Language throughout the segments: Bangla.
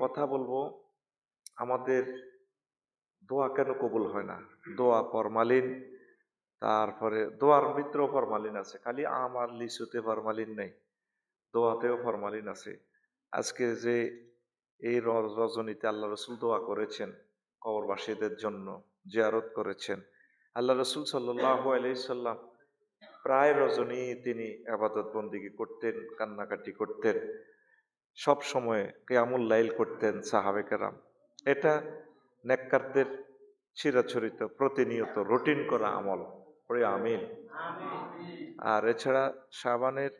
কথা বলবো আমাদের দোয়া কেন কবুল হয় না। দোয়া ফরমালিন, তারপরে দোয়ার ভিতরেও ফরমালিন আছে, খালি আম আর লিচুতে ফরমালিন নেই, দোয়াতেও ফরমালিন আছে। আজকে যে এই রজনীতে আল্লাহ রসুল দোয়া করেছেন কবরবাসীদের জন্য, জিয়ারত করেছেন, আল্লাহ রসুল সাল্লাল্লাহু আলাইহি সাল্লাম প্রায় রজনী তিনি আবাদত বন্দিগি করতেন, কান্নাকাটি করতেন, সব সময় কিয়ামুল লাইল করতেন সাহাবে কেরাম। এটা নেককারদের চিরাচরিত প্রতিনিয়ত রুটিন করা আমল। পড়ে আমিন। আর এছাড়া শাবানের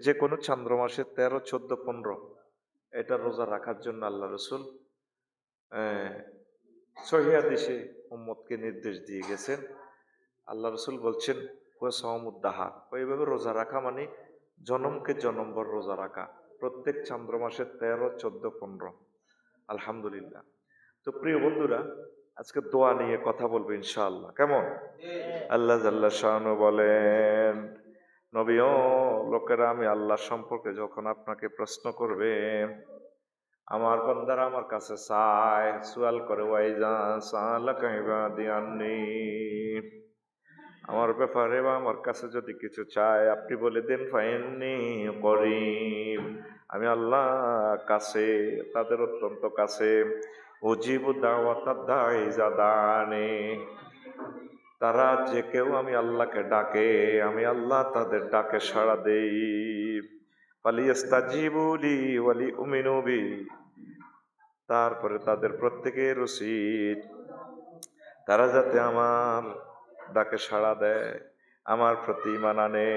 যে কোনো চন্দ্র মাসে 13, 14, 15 এটা রোজা রাখার জন্য আল্লাহ রসুল সহিহ হাদিসে উম্মতকে নির্দেশ দিয়ে গেছেন। আল্লাহ রসুল বলছেন ও সওমুদ্দাহা, ওইভাবে রোজা রাখা মানে জনমকে জনমভর রোজা রাখা, প্রত্যেক চন্দ্র মাসে 13, 14, 15। আলহামদুলিল্লাহ। তো প্রিয় বন্ধুরা, আজকে দোয়া নিয়ে কথা বলবো ইনশাআল্লাহ, কেমন? আল্লাহ জাল্লা শানু বলেন, নবী ও লোকেরা, আমি আল্লাহ সম্পর্কে যখন আপনাকে প্রশ্ন করবে, আমার বান্দারা আমার কাছে চায়, সুয়াল করে, ওয়াইজা সালাকা ইবাদি আন্নি, আমার ব্যাপারে বা আমার কাছে যদি কিছু চায় আপনি বলে দেন ফাইন্নি করিম, আমি আল্লাহ কাছে, তাদের অত্যন্ত কাছে। উজিবু দাওয়াতাদ দাঈ ইযা দাআনি, তারা যে কেউ আমি আল্লাহকে ডাকে, আমি আল্লাহ তাদের ডাকে সাড়া দেই। ফালিয়াস্তাজিবু লি ওয়া লিউমিনু বি, তারপরে তাদের প্রত্যেকের উচিত তারা যাতে আমার ডাকে সাড়া দেয়, আমার প্রতি ঈমান আনে।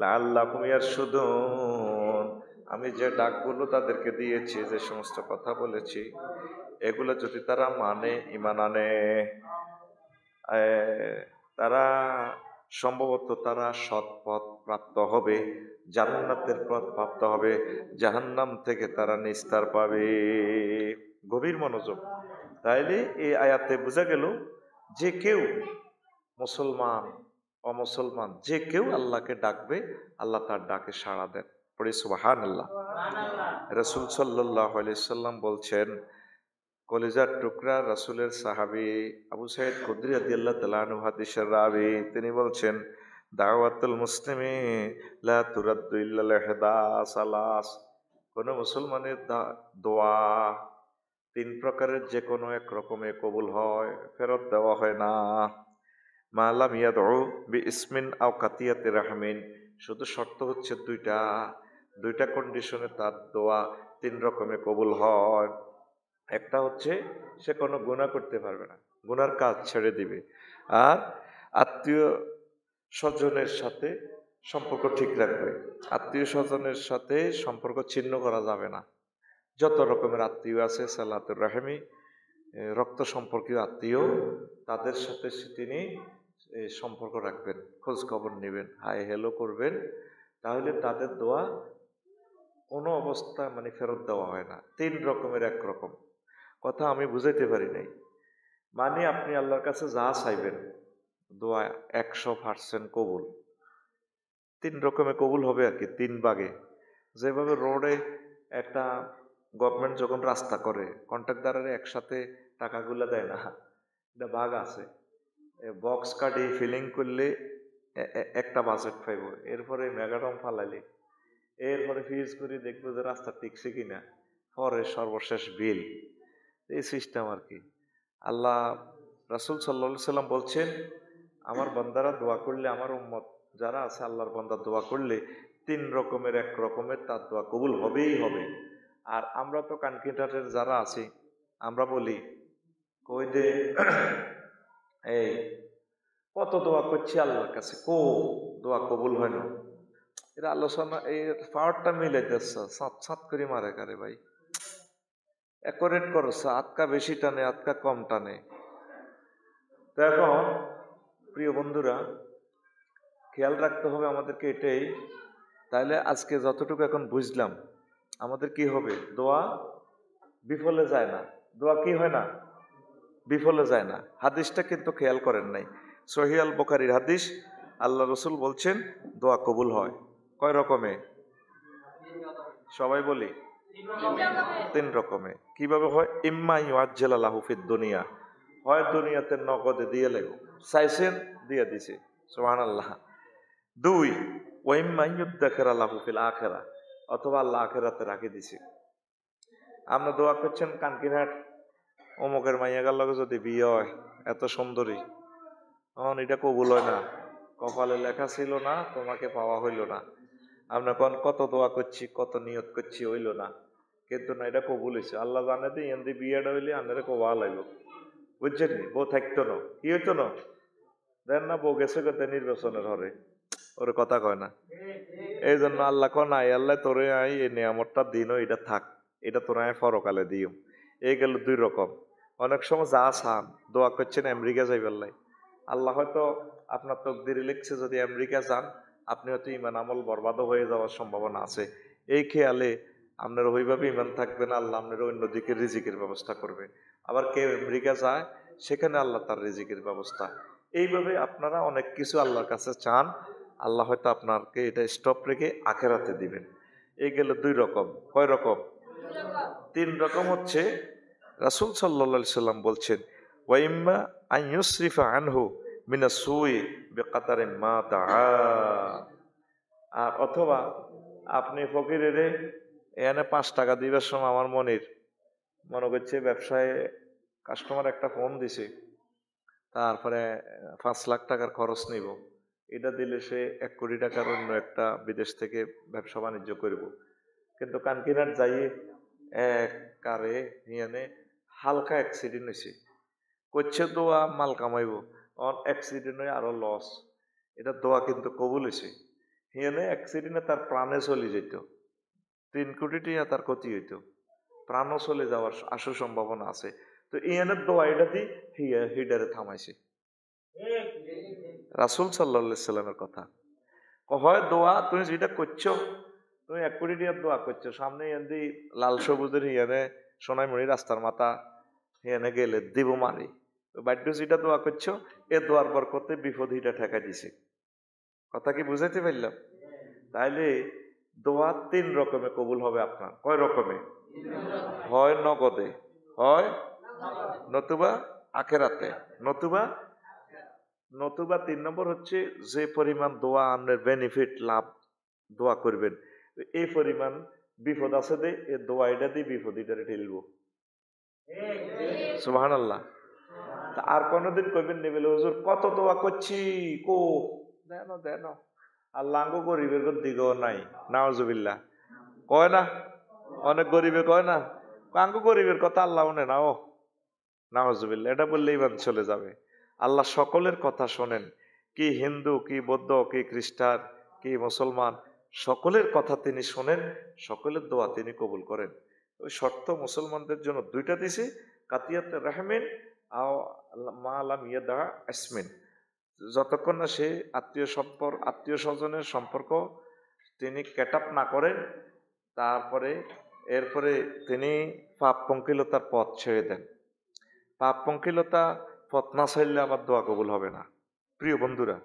লাআল্লাহুম ইয়ারশুদুন, আমি যে ডাকগুলো তাদেরকে দিয়েছি, যে সমস্ত কথা বলেছি, এগুলো যদি তারা মানে, ঈমান আনে, তারা সম্ভবত তারা সৎ পথ প্রাপ্ত হবে, জান্নাতের পথ প্রাপ্ত হবে, জাহান্নাম থেকে তারা নিস্তার পাবে। গভীর মনোযোগ। তাইলে এই আয়াতে বোঝা গেল যে কেউ, মুসলমান অমুসলমান, যে কেউ আল্লাহকে ডাকবে, আল্লাহ তার ডাকে সাড়া দেন। পড়ি সুবহানাল্লাহ। রাসূল সাল্লাল্লাহু আলাইহি সাল্লাম বলছেন, কলিজার টুকরা রাসূলের সাহাবী আবু সাঈদ খুদরি রাদিয়াল্লাহু তাআলা আনহু হাদিসের রাবী, তিনি বলছেন, দাওয়াতুল মুসলিমি লা তুরাদ্দু ইল্লা লিহদা সালাস, কোন মুসলমানের দোয়া 3 প্রকারের যে কোনো এক রকমে কবুল হয়, ফেরত দেওয়া হয় না। মা লাম ইয়াদউ বিইসমিন আও কাতিয়াতি রাহমিন, শুধু শর্ত হচ্ছে দুইটা কন্ডিশনে তার দোয়া 3 রকমে কবুল হয়। একটা হচ্ছে সে কোনো গুনাহ করতে পারবে না, গুনার কাজ ছেড়ে দিবে, আর আত্মীয় স্বজনের সাথে সম্পর্ক ঠিক রাখবে। আত্মীয় স্বজনের সাথে সম্পর্ক ছিন্ন করা যাবে না। যত রকমের আত্মীয় আছে, সালাতুর রাহমি, রক্ত সম্পর্কীয় আত্মীয়, তাদের সাথে তিনি সম্পর্ক রাখবেন, খোঁজ খবর নেবেন, হাই হ্যালো করবেন। তাহলে তাদের দোয়া কোনো অবস্থা মানে ফেরত দেওয়া হয় না। 3 রকমের এক রকম কথা আমি বুঝাইতে পারি নাই। মানে আপনি আল্লাহর কাছে যা চাইবেন, দোয়া 100% কবুল। 3 রকমের কবুল হবে আর কি, 3 ভাগে। যেভাবে রোডে একটা গভর্নমেন্ট যখন রাস্তা করে, কন্ট্রাক্টদারের একসাথে টাকাগুলো দেয় না, এটা ভাগ আছে। বক্স কার্ডে ফিলিং করলে একটা বাজেট পাইব, এরপরে মেগাডম ফালাইলে, এরপরে ফিজ করে দেখবো যে রাস্তা টিকছে কিনা, পরে সর্বশেষ বিল। এই সিস্টেম আর কি। আল্লাহ রাসূল সাল্লাল্লাহু আলাইহি সাল্লাম বলছেন, আমার বান্দারা দোয়া করলে, আমার উম্মত যারা আছে আল্লাহর বান্দা দোয়া করলে 3 রকমের এক রকমের তার দোয়া কবুল হবেই হবে। আর আমরা তো কানকিটারের যারা আছি, আমরা বলি কই যে এই কত দোয়া করছি আল্লাহর কাছে, দোয়া কবুল হয় না। এর আলোচনা, এই পাওয়ারটা মিলে যাচ্ছে, সাত করে মারে কারে ভাই, অ্যাকোরেট করছে, আটকা বেশি টানে, আটকা কম টানে। তো এখন প্রিয় বন্ধুরা, খেয়াল রাখতে হবে আমাদেরকে এটাই। তাহলে আজকে যতটুকু এখন বুঝলাম, আমাদের কি হবে, দোয়া বিফলে যায় না। দোয়া কি হয় না, বিফলে যায় না। হাদিসটা কিন্তু খেয়াল করেন নাই, সহিহ আল বুখারীর হাদিস। আল্লাহ রসুল বলছেন দোয়া কবুল হয় কয় রকমে, সবাই বলি তিন রকমে। কিভাবে হয়? ইম্মা ইউআজ্জিলা লাহু ফিদ দুনিয়া, হয় দুনিয়াতে নগদে দিয়ে লেগো, চাইছেন দিয়ে দিছে, সুবহানাল্লাহ। দুই, ওয়া ইম্মা ইউদ্দাখিরা লাহু ফিল আখিরা, অথবা আল্লাহ আখিরাতে রাখে দিছে। আপনি দোয়া করছেন কানকিরহাট অমুকের মাইয়াগার লগে যদি বিয়ে হয়, এত সুন্দরী, তখন এটা কবুল হয় না, কপালে লেখা ছিল না, তোমাকে পাওয়া হইল না। আমরা কত দোয়া করছি, কত নিয়ত করছি, হইল না, কিন্তু না এটা কবুল হয়েছে। আল্লাহ জানে যে এমনি বিয়েটা হইলে আপনারা কবা লাগবে, বুঝছেন? বউ থাকতো না, কি হইতো না, দেন না বউ গেছে করতে নির্বাচনের হরে, ওর কথা কয় না। এই জন্য আল্লাহ কয় নাই, আল্লাহ তোরে আই এই নিয়ামতটা দিনও, এটা থাক, এটা তোরা পরকালে দিও। এই গেল দুই রকম। অনেক সময় যা চান, দোয়া করছেন আমেরিকা যাইবার লাই, আল্লাহ হয়তো আপনার তকদিরে লিখছে যদি আমেরিকা যান, আপনি হয়তো ইমান আমল বরবাদ হয়ে যাওয়ার সম্ভাবনা আছে। এই খেয়ালে আপনার ওইভাবে ইমান থাকবে না, আল্লাহ আপনার অন্যদিকে রিজিকের ব্যবস্থা করবে। আবার কেউ আমেরিকা যায়, সেখানে আল্লাহ তার রিজিকের ব্যবস্থা। এইভাবে আপনারা অনেক কিছু আল্লাহর কাছে চান, আল্লাহ হয়তো আপনাকে এটা স্টপ রেখে আখেরাতে দিবেন। এই গেল দুই রকম। কয় রকম? তিন রকম হচ্ছে রাসূল সাল্লাল্লাহু সাল্লাম বলছেন, ওয়াইম্মা আন ইউসরিফা আনহু মিনা সুই বিকাদারি মা দাআ, আর অথবা আপনি ফকিরের এখানে 5 টাকা দিবার সময় আমার মনে করছে ব্যবসায় কাস্টমার একটা ফোন দিছে, তারপরে 5 লাখ টাকার খরচ নিব, এটা দিলে সে 1 কোটি টাকার অন্য একটা বিদেশ থেকে ব্যবসা বাণিজ্য করব, কিন্তু কানকিনার যাই এক কারে হিয়ানে হালকা অ্যাক্সিডেন্ট হয়েছে, করছে দোয়া মাল কামাইব, অ্যাক্সিডেন্ট হয়ে আরো লস, এটা দোয়া কিন্তু কবুল হয়েছে। হিয়ানে অ্যাক্সিডেন্টে তার প্রাণে চলে যেত, 3 কোটি টাকা তার ক্ষতি হইতো, প্রাণও চলে যাওয়ার আশু সম্ভাবনা আছে। তো ইয়ানের দোয়া এটা দিয়ে হিডারে থামাইছে রাসূল সাল্লাল্লাহু সাল্লামের কথা। হয় দোয়া তুমি যেটা করছো, তুমি 1 কোটি টাকার দোয়া করছো, সামনে এনে লাল সবুজের হিয়ানে সোনাইমণি রাস্তার মাথা হিয়ানে গেলে দিব মারি, বাধ্য যেটা দোয়া করছো, এ দোয়ার বরকতে বিপদ হিটা ঠেকা দিছে। কথা কি বুঝাইতে পারলাম? তাইলে দোয়া 3 রকমে কবুল হবে আপনার। কয় রকমে? হয় নগদে, হয় নতুবা আখেরাতে, নতুবা নতুবা 3 নম্বর হচ্ছে যে পরিমাণ দোয়া আপনার বেনিফিট লাভ দোয়া করবেন, এই পরিমাণ বিপদ আছে দে, এ দোয়া এটা দিয়ে বিপদ এটারে ঠেলব, সুবহানাল্লাহ। তা আর কোনদিন কইবেন নি বলে হুজুর কত দোয়া করছি, কো দেন দেন আল্লাহ আঙ্গ গরিবের দিকেও নাই, নাউজুবিল্লাহ কয় না, অনেক গরিবে কয় না, আঙ্গ গরিবের কথা আল্লাহ উনে না, ও নাউজুবিল্লাহ, এটা বললে ইমান চলে যাবে। আল্লাহ সকলের কথা শোনেন, কি হিন্দু, কি বৌদ্ধ, কি খ্রিস্টান, কি মুসলমান, সকলের কথা তিনি শোনেন, সকলের দোয়া তিনি কবুল করেন। ওই শর্ত মুসলমানদের জন্য 2টা দিছে, কাতিয়াতে রাহমিন আও মা লাম ইয়াদা আসমিন, যতক্ষণ না সে আত্মীয় স্বজনের সম্পর্ক তিনি কেটাপ না করেন, তারপরে এরপরে তিনি পাপ পঙ্কিলতার পথ ছেড়ে দেন। পাপ পঙ্কিলতা পথ না ছাড়লে আবার দোয়া কবুল হবে না। প্রিয় বন্ধুরা,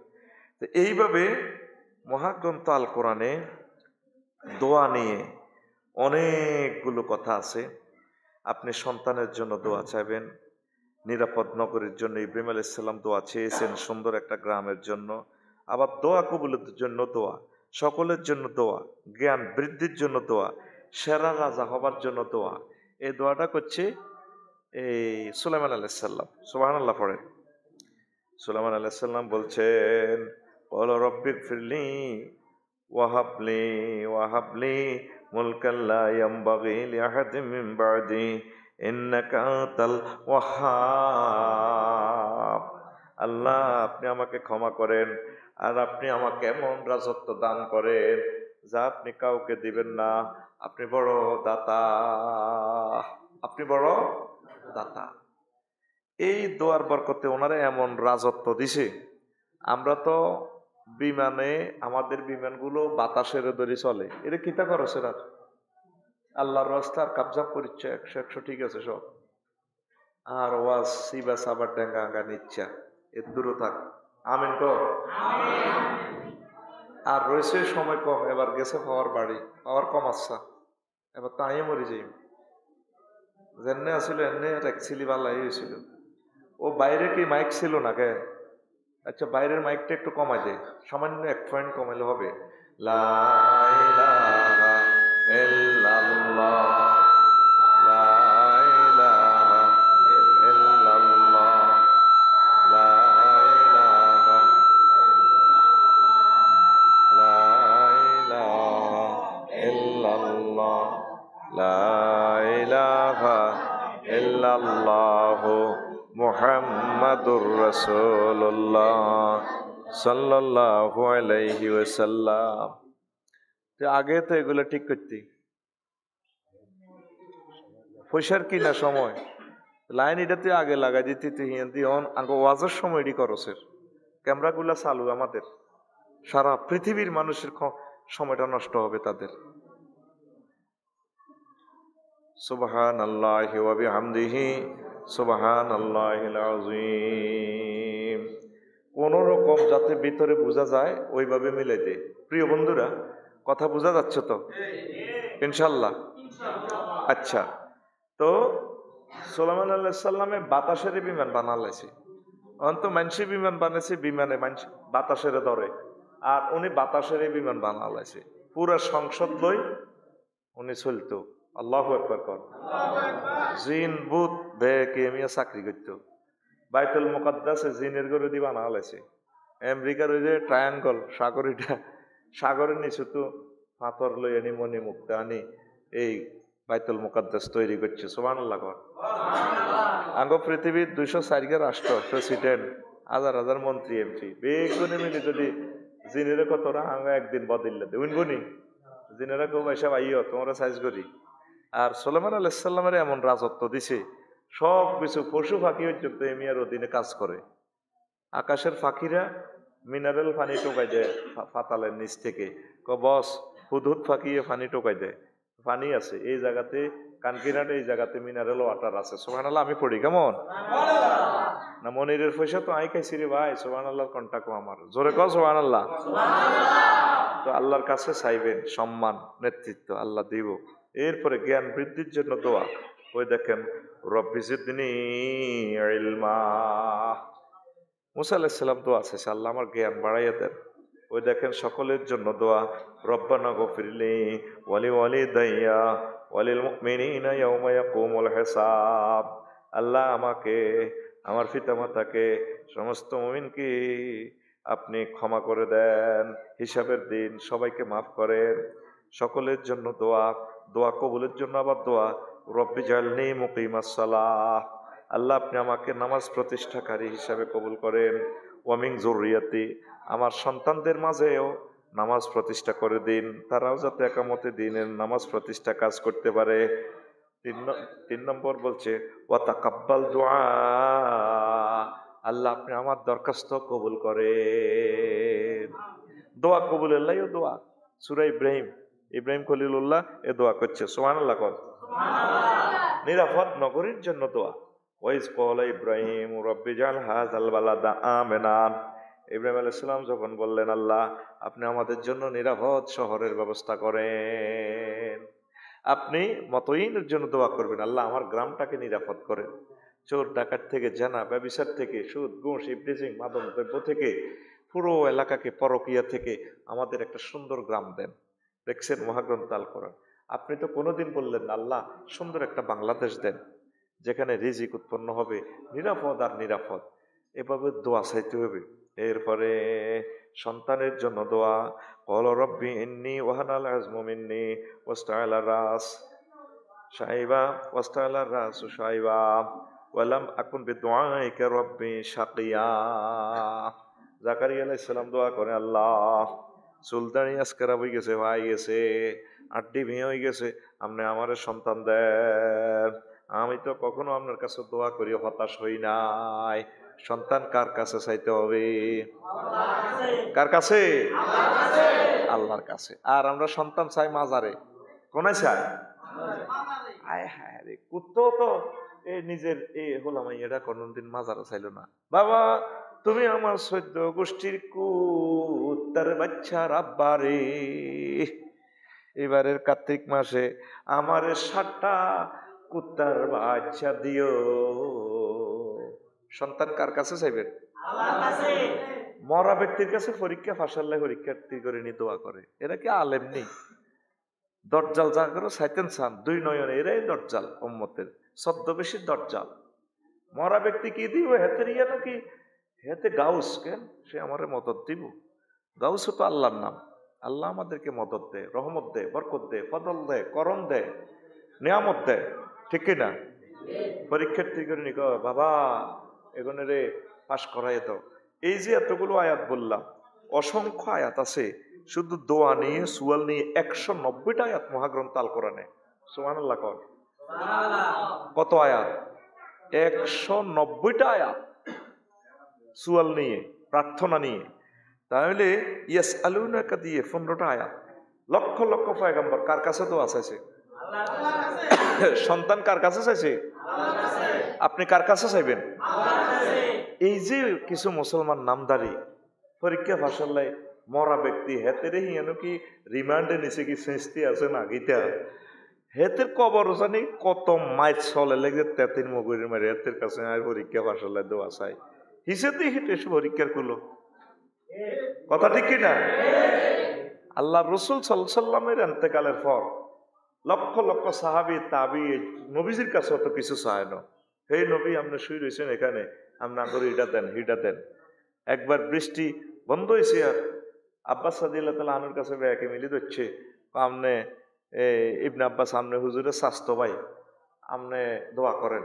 তো এইভাবে মহাগ্রন্থ আল কোরআনে দোয়া নিয়ে অনেকগুলো কথা আছে। আপনি সন্তানের জন্য দোয়া চাইবেন, নিরাপদ নগরের জন্য ইব্রাহিম আলাইহিস সালাম দোয়া চেয়েছেন, সুন্দর একটা গ্রামের জন্য। আবার দোয়া কবুলের জন্য দোয়া, সকলের জন্য দোয়া, জ্ঞান বৃদ্ধির জন্য দোয়া, সেরা রাজা হবার জন্য দোয়া। এই দোয়াটা করছে এই সুলাইমান আলাইহিস সালাম। সুবহানাল্লাহ পড়েন। সুলাইমান আলাইহিস সালাম বলছেন, ক্বালা রব্বিগফিরলি ওয়াহাবলি মুলকান লা ইয়ানবাগি লিআহাদিন মিন বা'দি ইন্নাকা আনতাল ওয়াহ্হাব। আল্লাহ আপনি আমাকে ক্ষমা করেন, আর আপনি আমাকে এমন রাজত্ব দান করেন যা আপনি কাউকে দিবেন না, আপনি বড় দাতা, আপনি বড় দাতা। এই দোয়ার বরকতে ওনারা এমন রাজত্ব দিছে, আমরা তো বিমানে, আমাদের বিমানগুলো বাতাসের দড়ি চলে, এটা কিতা করো সেরা আল্লাহর রাস্তার কাবজাব করিচ্ছে 100 ঠিক আছে সব, আর ওয়াজ সিবা সাবার ডেঙ্গা আঙ্গা নিচ্ছা এর দূরে থাক, আমিন তো। আর রয়েছে সময় কম, এবার গেছে পাওয়ার বাড়ি, পাওয়ার কম আসছা, এবার তাই মরে যাই যেনে আসলে এনে অ্যাকচুয়ালি ভালাই হয়েছিল। ও বাইরে কি মাইক ছিল না কে? আচ্ছা বাইরের মাইকটা একটু কমাই দে, সামান্য 1 পয়েন্ট কমাইলে হবে। লা ইলাহা ইল্লাল্লাহ, লা ইলাহা ইল্লাল্লাহ, লা ইলাহা, লা ইলাহা ইল্লাল্লাহ, লা ইলাহা ইল্লাল্লাহ মুহাম্মাদুর রাসূলুল্লাহ সাল্লাল্লাহু আলাইহি ওয়াসাল্লাম। তো আগে তো এগুলো ঠিক করতি, পয়সার কিনা সময় লাইন এটা তুই আগে লাগাই দিতি, তুই হিন্দি অন আগে ওয়াজের সময় এডি করসের ক্যামেরাগুলা চালু আমাদের, সারা পৃথিবীর মানুষের সময়টা নষ্ট হবে তাদের। সুবহানাল্লাহি ওয়া বিহামদিহি সুবহানাল্লাহিল আযীম। কোন রকম যাতে ভিতরে বোঝা যায় ওইভাবে মিলে দে। প্রিয় বন্ধুরা, কথা বোঝা যাচ্ছে তো ইনশাল্লাহ? আচ্ছা, তো সুলাইমান আলাইহিস সালামে বাতাসের বিমান বানালাইছে, অন্ত মানসি বিমান বানাইছে, বিমানে মানুষ বাতাসের ধরে, আর উনি বাতাসের বিমান বানালাইছে, পুরা সংসদ লই উনি চলতো। আল্লাহু আকবার কর। জিন ভূত বেকে মিয়া চাকরি করতো, বাইতুল মুকাদ্দাসে জিনের ঘরে দি বানালাইছে। আমেরিকার ওই যে ট্রায়াঙ্গল সাগর, এটা সাগরের নিচে তো পাথর লই আনি মনি মুক্তা আনি এই বাইতুল মুকাদ্দাস তৈরি করছে। সুবহানাল্লাহ কর। আঙ্গ পৃথিবীর 204 রাষ্ট্র, প্রেসিডেন্ট, হাজার হাজার মন্ত্রী এমপি বেগুনে মিলে যদি জিনের কতরা আঙ্গ একদিন বদিল্লা দেবেন বনি জিনেরা কেউ এসব আইও তোমরা সাইজ করি। আর সুলাইমান আলাইহিস সালামের এমন রাজত্ব দিছে, সব কিছু পশু পাখি পর্যন্ত এমিয়ার অধীনে কাজ করে। আকাশের পাখিরা মিনারেল পানি টোকাই দেয় পাতালের নিচ থেকে, বস হুদহুদ পাখিয়ে পানি টোকাই দেয়, পানি আছে এই জায়গাতে, কানকিনাটে এই জায়গাতে মিনারেল ওয়াটার আছে। সুবহানাল্লাহ, আমি পড়ি কেমন না? মনিরের পয়সা তো আই খাইছি রে ভাই। সুবহানাল্লাহর কন্টাক্ট আমার জোরে কও সুবহানাল্লাহ। তো আল্লাহর কাছে চাইবেন সম্মান, নেতৃত্ব আল্লাহ দিব। এরপরে জ্ঞান বৃদ্ধির জন্য দোয়া। ওই দেখেন রব্বি জিদনি ইলমা, মুসা আলাইহিস সালাম দোয়া আছে, আল্লাহ আমার জ্ঞান বাড়াইয়া দেন। ওই দেখেন সকলের জন্য দোয়া, রব্বানা গফিরলি ওয়ালি ওয়ালিদাইয়া ওয়ালিল মুমিনিনা ইয়াউমা ইয়াকুমুল হিসাব। আল্লাহ আমাকে, আমার পিতামাতাকে, সমস্ত মুমিনকে আপনি ক্ষমা করে দেন, হিসাবের দিন সবাইকে মাফ করেন। সকলের জন্য দোয়া, দোয়া কবুলের জন্য আবার দোয়া, রব্বি জালনি মুকিমাস সালাহ, আল্লাহ আপনি আমাকে নামাজ প্রতিষ্ঠাকারী হিসাবে কবুল করেন। ওয়ামিন যুররিয়াতি, আমার সন্তানদের মাঝেও নামাজ প্রতিষ্ঠা করে দিন, তারাও যাতে একামতে দিনের নামাজ প্রতিষ্ঠা কাজ করতে পারে। 3 নম্বর বলছে ওয়া তাকাব্বাল দুআ, আল্লাহ আপনি আমার দরখাস্ত কবুল করেন। দোয়া কবুলের লাইও দোয়া, সূরা ইব্রাহিম, ইব্রাহিম খলিলুল্লাহ এ দোয়া করছে। সুবহানাল্লাহ কর। নিরাপদ নগরীর জন্য দোয়া, ওয়াইজ ক্বালা ইব্রাহিম রব্বি জাল হাযাল বালাদা আমিনা, ইব্রাহিম আলাইহিস সালাম যখন বললেন আল্লাহ আপনি আমাদের জন্য নিরাপদ শহরের ব্যবস্থা করেন। আপনি মতইনের জন্য দোয়া করবেন, আল্লাহ আমার গ্রামটাকে নিরাপদ করেন, চোর ডাকাত থেকে, জানা ব্যভিচার থেকে, সুদ ঘুষ ইফটিজিং মাদক দ্রব্য থেকে, পুরো এলাকাকে পরকিয়া থেকে আমাদের একটা সুন্দর গ্রাম দেন। দেখছেন মহাগ্রন্থ আল কোরআন। আপনি তো কোনোদিন বললেন না আল্লাহ সুন্দর একটা বাংলাদেশ দেন যেখানে রিজিক উৎপন্ন হবে, নিরাপদ আর নিরাপদ। এভাবে দোয়া চাইতে হবে। এরপরে সন্তানের জন্য দোয়া, ক্বালা রব্বি ইন্নী ওয়াহানাল আযমু মিন্নী ওয়াসতাআলা রাস শাইবা ওয়াসতাআলা রাসু শাইবা ওয়ালাম আকুন বিদুআইকা রব্বি শাকিয়া। জাকারিয়া আলাইহিস সালাম দোয়া করে, আল্লাহ চুলদানি আজকেরা হয়ে গেছে, ভাই গেছে, আড্ডি ভেঙে হয়ে গেছে, আপনি আমার সন্তান দেন। আমি তো কখনো আপনার কাছে দোয়া করি হতাশ হই নাই। সন্তান কার কাছে চাইতে হবে? কার কাছে? আল্লাহর কাছে। আর আমরা সন্তান চাই মাজারে, কোনায় চাই? আয় হায় রে, কুত্তো তো নিজের হলাম এটা কোনদিন মাজারে চাইল না। বাবা তুমি আমার 14 গোষ্ঠীর কুত্তার বাচ্চা রাব্বারে, এবারের কার্তিক মাসে আমারে 7টা কুত্তার বাচ্চা দিও। সন্তান কার কাছে চাইবেন? আল্লাহর কাছে। মরা ব্যক্তির কাছে পরীক্ষা ফাঁসাল্লাহ পরীক্ষার্থী করে নি দোয়া করে। এরা কি আলেম নেই? দজ্জাল যা করে সাইতেন চান 2 নয়নে, এরাই দজ্জাল উম্মতের ছদ্মবেশী দজ্জাল। মরা ব্যক্তি কি দিব হেতের ইয়া নাকি? হেতে গাউস কেন? সে আমারে মদত দিব। গাউস তো আল্লাহর নাম। আল্লাহ আমাদেরকে মদত দেয়, রহমত দেয়, বরকত দেয়, ফদল দেয়, করম দেয়, নিয়ামত দেয়, ঠিক কিনা? পরীক্ষার্থী করে নিক বাবা এগুলো রে পাশ করাই দাও। এই যে এতগুলো আয়াত বললাম, অসংখ্য আয়াত আছে শুধু দোয়া নিয়ে, সুয়াল নিয়ে। 190টা আয়াত মহাগ্রন্থ আল কোরআনে। সুবহানাল্লাহ কর। কত আয়াত? 190টা আয়াত সুয়াল নিয়ে, প্রার্থনা নিয়ে। তাহলে ইয়াস আলুনাকা দিয়ে 15টা আয়াত। লক্ষ লক্ষ পয়গম্বর কার কাছে দোয়া চাইছে? সন্তান কার কাছে চাইছে? আপনি কার কাছে চাইবেন? এই যে কিছু মুসলমান নামদারি পরীক্ষা ফাঁসাল্লাই মরা ব্যক্তি হেতেরে হিয়ানো কি রিমান্ডে নিচে কি শাস্তি আছে না গীতা? হেতের কবর জানি কত মাইল চলে লেগে তেতির মগুরের মারি হেতের কাছে আর পরীক্ষা ফাঁসাল্লাই দোয়া চাই হিসেবে হিটে পরীক্ষার কুলো। কথা ঠিক কিনা? আল্লাহ রসুল সাল্লামের এন্তেকালের পর লক্ষ লক্ষ সাহাবি তাবি নবীজির কাছে অত কিছু চায় না। হে নবী আপনি শুয়ে রয়েছেন এখানে, আপনি করে হিটা দেন, হিটা দেন। একবার বৃষ্টি বন্ধ হয়েছে আর আব্বাস সাদিয়াল্লাহু তাআলা আনুর কাছে ব্যাকে মিলি দিচ্ছে, আপনি ইবনে আব্বাস আমনে হুজুরের স্বাস্থ্য ভাই, আপনি দোয়া করেন,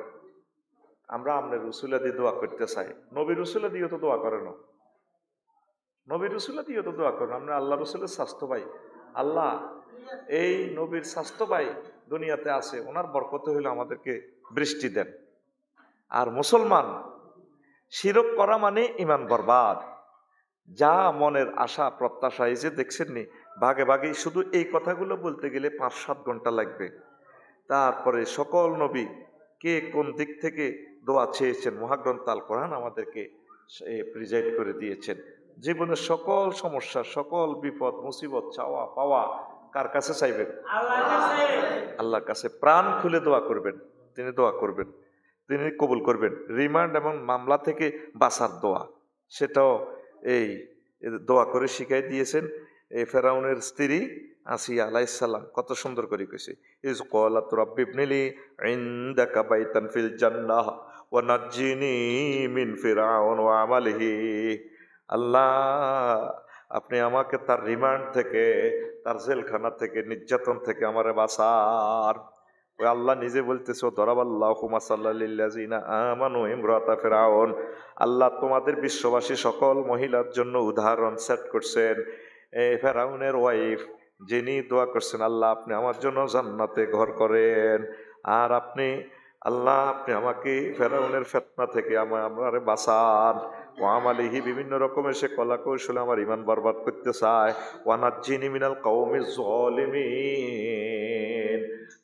আমরা আমনে রসুলা দিয়ে দোয়া করতে চাই। নবী রসুলা দিয়ে তো দোয়া করে না, নবী রসুলা দিয়ে তো দোয়া করেন, আমরা আল্লাহ রসুলের স্বাস্থ্য ভাই, আল্লাহ এই নবীর স্বাস্থ্য ভাই দুনিয়াতে আছে, ওনার বরকতে হইলে আমাদেরকে বৃষ্টি দেন। আর মুসলমান শিরক করা মানে ইমান বরবাদ। যা মনের আশা প্রত্যাশা, এই যে দেখছেন নি ভাগে ভাগে, শুধু এই কথাগুলো বলতে গেলে 5-7 ঘন্টা লাগবে। তারপরে সকল নবী কে কোন দিক থেকে দোয়া চেয়েছেন মহাগ্রন্থ আল কোরআন আমাদেরকে প্রিজাইড করে দিয়েছেন। জীবনের সকল সমস্যা, সকল বিপদ মুসিবত চাওয়া পাওয়া কার কাছে চাইবেন? আল্লাহর কাছে প্রাণ খুলে দোয়া করবেন, তিনি দোয়া করবেন, তিনি কবুল করবেন। রিমান্ড এবং মামলা থেকে বাঁচার দোয়া, সেটাও এই দোয়া করে শিখাই দিয়েছেন। এই ফেরাউনের স্ত্রী আসিয়া আলাইহিস সালাম কত সুন্দর করে কইছে, ইজ ক্বালাত রাব্বি ইবনিলি ইনদাকা বাইতান ফিল জান্নাহ ওয়া নাজ্জিনি মিন ফিরআউন ওয়া আমালিহি। আল্লাহ আপনি আমাকে তার রিমান্ড থেকে, তার জেলখানা থেকে, নির্যাতন থেকে আমারে বাঁচার। ওই আল্লাহ নিজে বলতেছে, দরাবাল্লাহু মাসাল্লাল লিল্লাযিনা আমানু ইমরাতা ফিরআউন। আল্লাহ তোমাদের বিশ্ববাসী সকল মহিলার জন্য উদাহরণ সেট করছেন। এই ফেরাউনের ওয়াইফ যিনি দোয়া করছেন, আল্লাহ আপনি আমার জন্য জান্নাতে ঘর করেন, আর আপনি আল্লাহ আপনি আমাকে ফেরাউনের ফিতনা থেকে আমার বাঁচান। ও আমালিহি বিভিন্ন রকমের সে কলা কৌশলে আমার ইমান বরবাদ করতে চায়। ওয়ানাজ্জিনি মিনাল কওমিজ জালিমিন,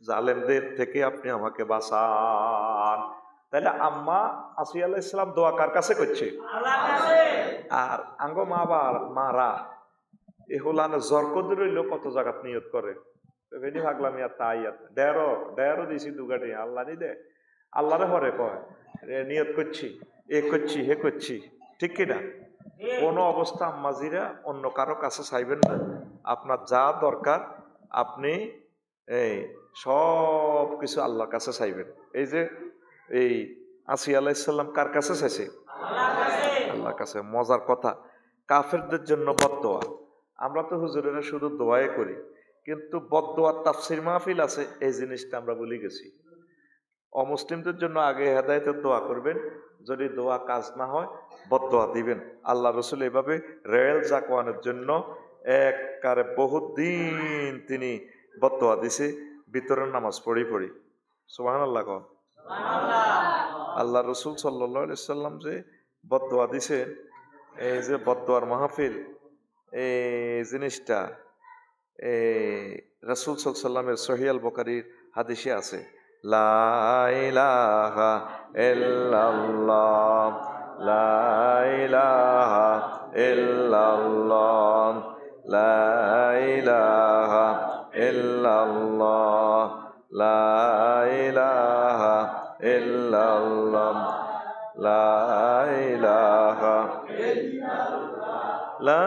জালেমদের থেকে আপনি আমাকে বাঁচান। তাহলে আম্মা আসিয়া আলাইহিস সালাম দোয়া কার কাছে করছে? আল্লাহর কাছে। আর আঙ্গ মা মারা এ হলানো জরকদ রইল কত জায়গাত নিয়ত করে, ভেনি ভাগলাম ইয়া তাই ডেরো দিছি দুগাটি আল্লাহ নি দে, আল্লাহরে হরে কয় নিয়ত করছি, এ করছি হে করছি, ঠিক কিনা? কোনো অবস্থা আম্মাজিরা অন্য কারো কাছে চাইবেন না। আপনার যা দরকার আপনি এই সব কিছু আল্লাহর কাছে চাইবেন। এই যে এই আসিয়া আলাইহিস সালাম কার কাছে চাইছে? আল্লাহর কাছে। মজার কথা, কাফেরদের জন্য বদদোয়া। আমরা তো হুজুরেরা শুধু দোয়াই করি, কিন্তু বদদোয়ার তাফসির মাহফিল আছে, এই জিনিসটা আমরা ভুলে গেছি। অমুসলিমদের জন্য আগে হেদায়েতের দোয়া করবেন, যদি দোয়া কাজ না হয় বদদোয়া দিবেন। আল্লাহ রসুল এভাবে রেল জাকওয়ানের জন্য একবারে বহুত দিন তিনি বদদোয়া দিছে, ভিতরের নামাজ পড়ি সুবহানাল্লাহ কন। আল্লাহ রসুল সাল্লাল্লাহু আলাইহি সাল্লাম যে বদদোয়া দিছেন, এই যে বদদোয়ার মাহফিল, এই জিনিসটা রাসূল সাল্লাল্লাহু আলাইহি সাল্লামের সহিহ আল বুখারীর হাদিসে আছে, লা ইলাহা ইল্লাল্লাহ, লা ইলাহা ইল্লাল্লাহ, লা ইলাহা ইল্লাল্লাহ লা ইলাহা ইল্লাল্লাহ লা ইলাহা লা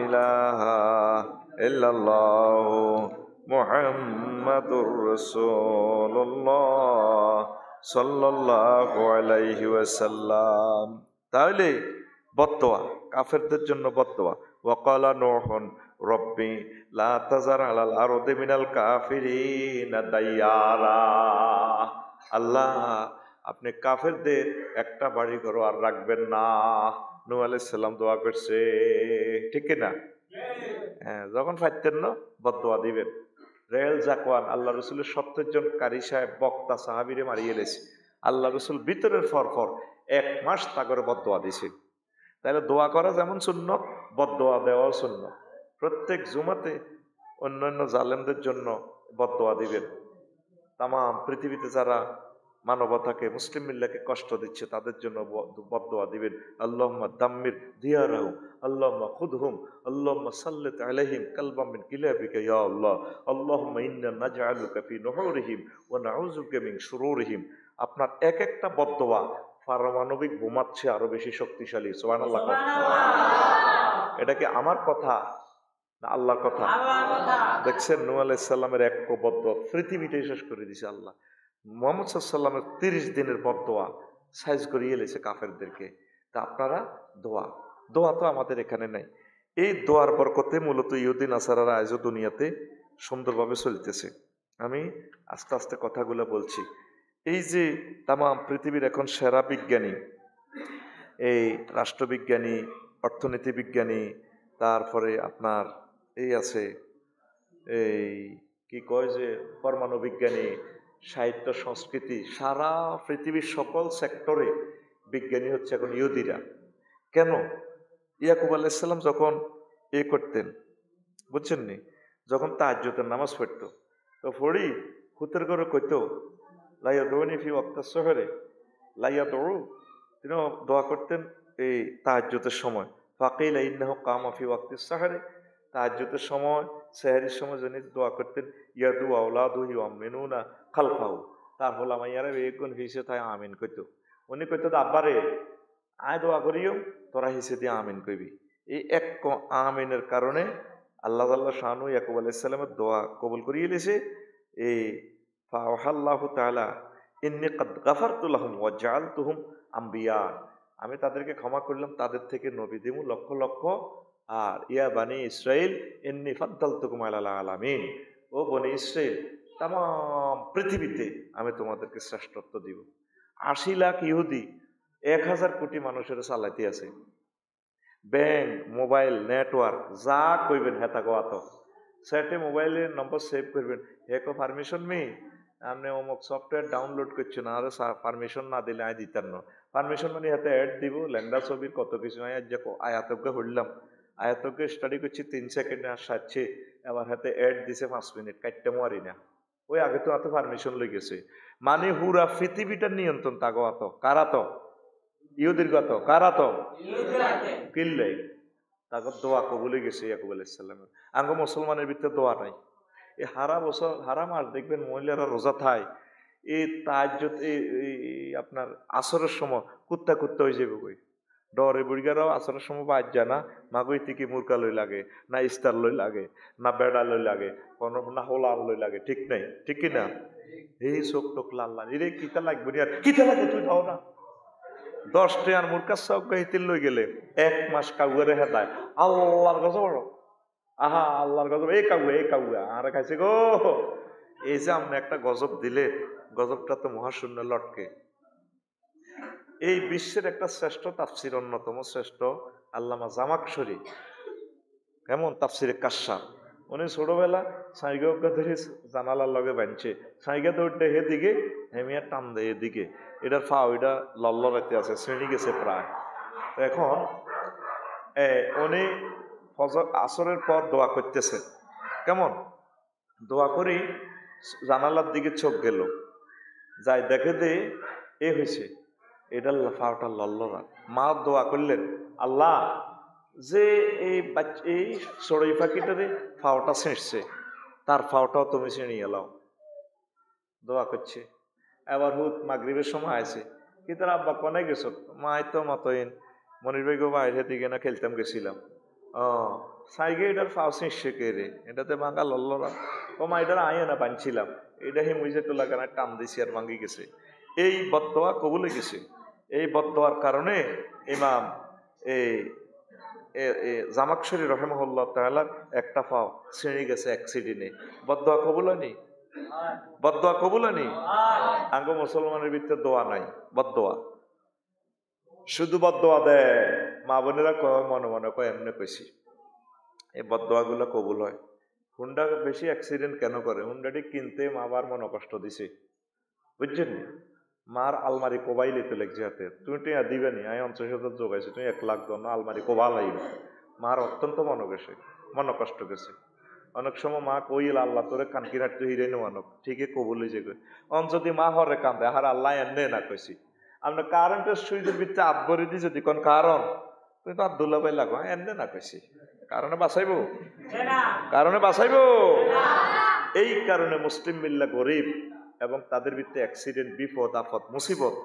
ইলাহা ইল্লাল্লাহ মুহাম্মাদুর রাসূলুল্লাহ সাল্লাল্লাহু আলাইহি ওয়াসাল্লাম। তাহলে বদদোয়া কাফেরদের জন্য বদদোয়া। ওয়াকালা নূহুন রব্বি লা তাযার আলাল আরদি মিনাল কাফিরিনা দাইয়ারা। আল্লাহ, আপনি কাফেরদের একটা বাড়ি ঘর আর রাখবেন না। নূহ আলাইহিস সালাম দোয়া করছে, ঠিক কি না? হ্যাঁ, যখন ফাইতেন না বদদোয়া দিবেন। রেল জাকওয়ান আল্লাহ রসুলের 70 জন কারি সাহেব বক্তা সাহাবীরে মারিয়ে দিয়েছে। আল্লাহ রসুল ভিতরের ফর 1 মাস তাগরে বদদোয়া দিছে। তাহলে দোয়া করা যেমন সুন্নত, বদদোয়া দেওয়াও সুন্নত। প্রত্যেক জুমাতে অন্যান্য জালেমদের জন্য বদদোয়া দিবেন। তাম পৃথিবীতে যারা মানবতাকে মুসলিম মিল্লাকে কষ্ট দিচ্ছে তাদের জন্য বদদোয়া দিবেন। আল্লাহুম্মা দাম্মির দিয়ারাহুম, আল্লাহুম্মা খুদহুম, আল্লাহুম্মা সাল্লিত আলাইহিম কালবাম মিন কিলাবিকা ইয়া আল্লাহ, আল্লাহুম্মা ইন্না নাজআলুকা ফি নুহুরিহিম ওয়া নাউযুবিকা মিন শুরুরিহিম। আপনার এক একটা বদদোয়া পারমাণবিক বোমাচ্ছে আরো বেশি শক্তিশালী। সুবহানাল্লাহ। এটা কি আমার কথা না আল্লাহর কথা? দেখছেন নূহ আলাইহিস সালামের এক বদদোয়া পৃথিবীটাই শেষ করে দিয়েছে আল্লাহ। মুহাম্মদ সাল্লাল্লাহু আলাইহি ওয়াসাল্লামের 30 দিনের বদদোয়া সাইজ করিয়ে এলেছে কাফেরদেরকে। তা আপনারা দোয়া তো আমাদের এখানে নাই। এই দোয়ার বরকতে মূলত ইহুদি নাসারারা আজও দুনিয়াতে সুন্দরভাবে চলতেছে। আমি আস্তে আস্তে কথাগুলো বলছি। এই যে তাম পৃথিবীর এখন সেরা বিজ্ঞানী, এই রাষ্ট্রবিজ্ঞানী, অর্থনীতি বিজ্ঞানী, তারপরে আপনার এই আছে এই কি কয় যে পরমাণু বিজ্ঞানী, সাহিত্য সংস্কৃতি, সারা পৃথিবীর সকল সেক্টরে বিজ্ঞানী হচ্ছে এখন ইহুদিরা। কেন? ইয়াকুব আলাইহিস সালাম যখন করতেন বুঝছেন নি, যখন তাহাজ্জুদের নামাজ পড়তো তো পড়ি হুতের করে কইতো লাইয়া দৌনি ফি ওয়াক্তাস সহরে লাইয়া দৌড়ু, তিনি দোয়া করতেন এই তাহাজ্জুদের সময়। ফাকিলা ইন্নাহু কামা ফি ওয়াক্তিস সাহরে, তাহাজ্জুদের সময় সেহরির সময় যিনি দোয়া করতেন ইয়াদু আওলাদুহি ওয়ামিনুনা খালফাহু, তার হোলামাইয়ারা বেগুন হিসে তাই আমিন কইতো। উনি কইতো আব্বারে আয় দোয়া করিও তোরা হিসে দিয়ে আমিন কইবি। এই এক আমিনের কারণে আল্লাহ তাআলা শানু ইয়াকুব আলাইহিস সালামের দোয়া কবুল করিয়ে দিয়েছে। এই ফাওহাল্লাহু তাআলা ইন্নী কাদ গাফারতু লাহুম ওয়া জাআলতুহুম আম্বিয়া, আমি তাদেরকে ক্ষমা করলাম, তাদের থেকে নবী দিমু লক্ষ লক্ষ। আর ইয়া বানি ইসরাইল ইন্নী ফাদ্দালতুকুম আলাল আলামিন, ও বনি ইসরাইল তাম পৃথিবীতে আমি তোমাদেরকে শ্রেষ্ঠত্ব দিব। 80 লাখ ইহুদি 1000 কোটি মানুষের চালাইতে আছে। ব্যাংক, মোবাইল, নেটওয়ার্ক যা কইবেন হেতা গোয়াত সেটে মোবাইলের নম্বর সেভ করবেন। হেকো পারমিশন মি আপনি অমুক সফটওয়্যার ডাউনলোড করছেন, আর পারমিশন না দিলে আয় দিতেন না। পারমিশন মানে হাতে অ্যাড দিব, ল্যাংদা ছবির কত কিছু আয়াতজ্ঞ হইলাম, আয়াতজ্ঞ স্টাডি করছি 3 সেকেন্ডে আর সারছে, আবার হাতে অ্যাড দিছে 5 মিনিট, কাটতে মারি না। ওই আগে তো হাতে পারমিশন লই গেছে। মানে হুরা পৃথিবীটার নিয়ন্ত্রণ তাগো আত কারা তো ইহুদির গত কারা তো কিনলে তাগর দোয়া কবুলে গেছে ইয়াকুব আলাইহিস সালামের। আঙ্গ মুসলমানের ভিতরে দোয়া নাই। এই হারা বছর হারা মাস দেখবেন মহিলারা রোজা থায়, এই তাহাজ্জুদ আপনার আসরের সময় কুত্তা হয়ে যাবে কই ডরে বুড়িগারাও আসরের সময় বাদ যায় না। মাগুই থেকে মুরকা লই লাগে, না ইস্তার লই লাগে, না বেড়া লই লাগে, কোনো না হোলার লই লাগে, ঠিক নাই? ঠিক কিনা? এই চোখ টোক লাল লাল এরে কিতা লাগবে আর কিতা লাগে তুই দাও না। 10 টাকার মুরকা চক গাইতে লই গেলে 1 মাস কাউরে হেদায় আল্লাহর গজব। আহা আল্লাহর গজব, এই কাউয়া আর খাইছে গো। এই যে আপনি একটা গজব দিলে, গজবটা তো মহাশূন্য লটকে। এই বিশ্বের একটা শ্রেষ্ঠ তাফসির, অন্যতম শ্রেষ্ঠ আল্লামা জামাকশরী, কেমন তাফসিরে কাশাফ, উনি ছোটবেলা সাইগা ধরে জানালার লগে বানছে, সাইগা দৌড়তে এদিকে হেমিয়া টান দেয় এদিকে, এটার ফা ওইটা লল্লরাইতে আছে, শ্রেণী গেছে প্রায়। এখন উনি ফজর আসরের পর দোয়া করতেছে, কেমন দোয়া করি জানালার দিকে চোখ গেল, যাই দেখে দে এ হয়েছে এটা ফাওটা লল্লরা। মা দোয়া করলেন, আল্লাহ যে এই চড়ুই পাখিটারে ফাওটা ছিঁড়ছে, তার ফাওটাও তুমি ছিঁড়িয়ে এলাও। দোয়া করছে। এবার হুত মাগরিবের সময় আছে, কি তোর আব্বা কনে গেছ? মা তো মতইন মনির ভাই গো বাইরে দিকে না খেলতাম গেছিলাম। ও সাইগে এটার ফাও ছিঁড়ছে কে রে, এটাতে ভাঙা লল্লরা। ও মা এটার আয় না বানছিলাম, এটা হি মুইজে তোলা কেন টান দিছি আর ভাঙি গেছে। এই বদদোয়া কবুলে গেছে। এই বদদোয়ার কারণে ইমাম জামাকশরী রহমাহুল্লাহ তাআলা একটা পাও ছিঁড়ে গেছে অ্যাক্সিডেন্টে। বদদোয়া কবুল হয়নি? বদদোয়া কবুল হয়নি? আঙ্গ মুসলমানের ভিতরে দোয়া নাই, বদদোয়া। শুধু বদদোয়া দেয়। মা বোনেরা কয় মনে মনে কয় এমনি কইছি। এই বদদোয়া গুলো কবুল হয়। হুন্ডা বেশি অ্যাক্সিডেন্ট কেন করে? হুন্ডাটি কিনতে মা বার মনে কষ্ট দিছে, বুঝছেন? মার আলমারি কোবাইলে তো লেগছে হাতে, তুমি টিয়া দিবে নি, আমি 50,000 যোগাইছি, তুমি 1 লাখ দাও না, আলমারি কোবা লাইবে। মার অত্যন্ত মনে কষ্ট গেছে। অনেক সময় মা কইল আল্লাহ তোরে কানকি রাখতে হিরে মানব ঠিকই কবুল যে অন যদি মা হরে কান্দে হার আল্লাহ এনে না কইছি। আমরা কারেন্টের সুইচের ভিতরে আব্বরি দি যদি কোন কারণ তুই তো আব্দুল্লাহ ভাই লাগো এনে না কইছি, কারণে বাঁচাইবো, কারণে বাঁচাইবো। এই কারণে মুসলিম মিল্লা গরিব এবং তাদের ভিতরে অ্যাক্সিডেন্ট, বিপদ আপদ মুসিবত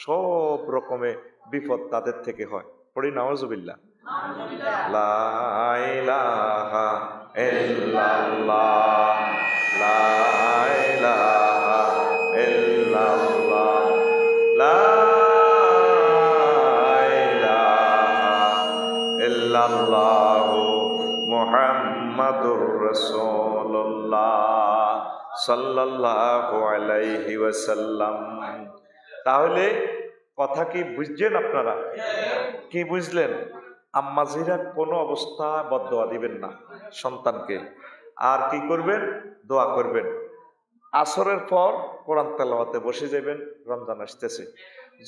সব রকমে বিপদ তাদের থেকে হয়। পড়ি নাউজুবিল্লাহ। লা ইলাহা ইল্লাল্লাহ, লা ইলাহা ইল্লাল্লাহ, লা ইলাহা ইল্লাল্লাহু মুহাম্মাদুর রাসূলুল্লাহ সাল্লাল্লাহু আলাইহি ওয়াসাল্লাম। তাহলে কথা কি বুঝছেন আপনারা? কি বুঝলেন? আম্মাজিরা কোনো অবস্থা বদদোয়া দিবেন না সন্তানকে। আর কি করবেন? দোয়া করবেন। আসরের পর কোরআন তেলাওয়াতে বসে যাবেন, রমজান আসতেছে।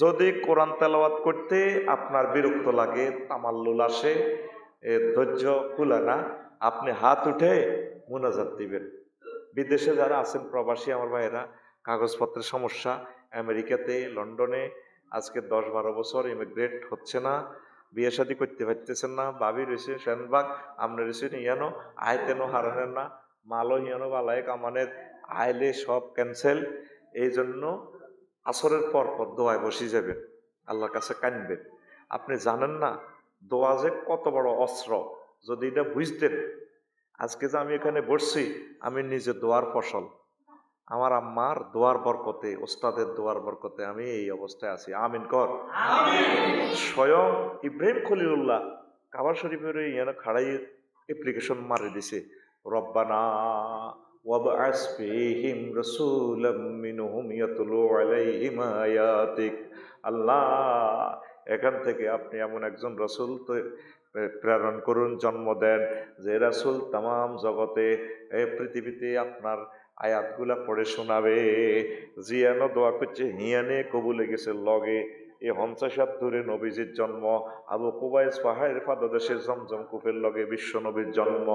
যদি কোরআন তেলাওয়াত করতে আপনার বিরক্ত লাগে, তামাল্লুল আসে, ধৈর্য কুলা না, আপনি হাত উঠে মুনাজাত দিবেন। বিদেশে যারা আছেন প্রবাসী আমার ভাইয়েরা, কাগজপত্রের সমস্যা, আমেরিকাতে, লন্ডনে আজকে 10-12 বছর ইমিগ্রেট হচ্ছে না, বিয়ে শাদী করতে পারতেছেন না, ভাবি রয়েছে সেনবাগ, আপনি রয়েছেন ইয়ানো আয়তেনো হারানের না, মালও ইয়ানো বালায় কামানের আইলে সব ক্যান্সেল। এই জন্য আসরের পর পর দোয়ায় বসে যাবেন, আল্লাহর কাছে কাঁদবেন। আপনি জানেন না দোয়া যে কত বড় অস্ত্র, যদি এটা বুঝতেন। আজকে যে আমি এখানে বসছি, আমি নিজে দোয়ার ফসল। আমার আম্মার দোয়ার বরকতে, ওস্তাদের দোয়ার বরকতে আমি এই অবস্থায় আছি। আমিন কর। স্বয়ং ইব্রাহিম খলিলুল্লাহ কাবার শরীফের ইয়ানো খাড়াই অ্যাপ্লিকেশন মারি দিছে, রব্বানা ওয়াবআস ফীহিম রাসূলাম মিনহুম ইয়াতলু আলাইহিম আয়াতিক। আল্লাহ, এখান থেকে আপনি এমন একজন রাসূল প্রেরণ করুন, জন্ম দেন, যে রাসূল তাম জগতে পৃথিবীতে আপনার আয়াতগুলা পড়ে শোনাবে। জিয়ানো দোয়া করছে, হিয়ানে কবুলে গেছে লগে এ 50 দূরে নবীজির জন্ম, আবু কুবাইস পাহাড়ের পাদদেশে জমজম কূপের লগে বিশ্ব নবীর জন্ম।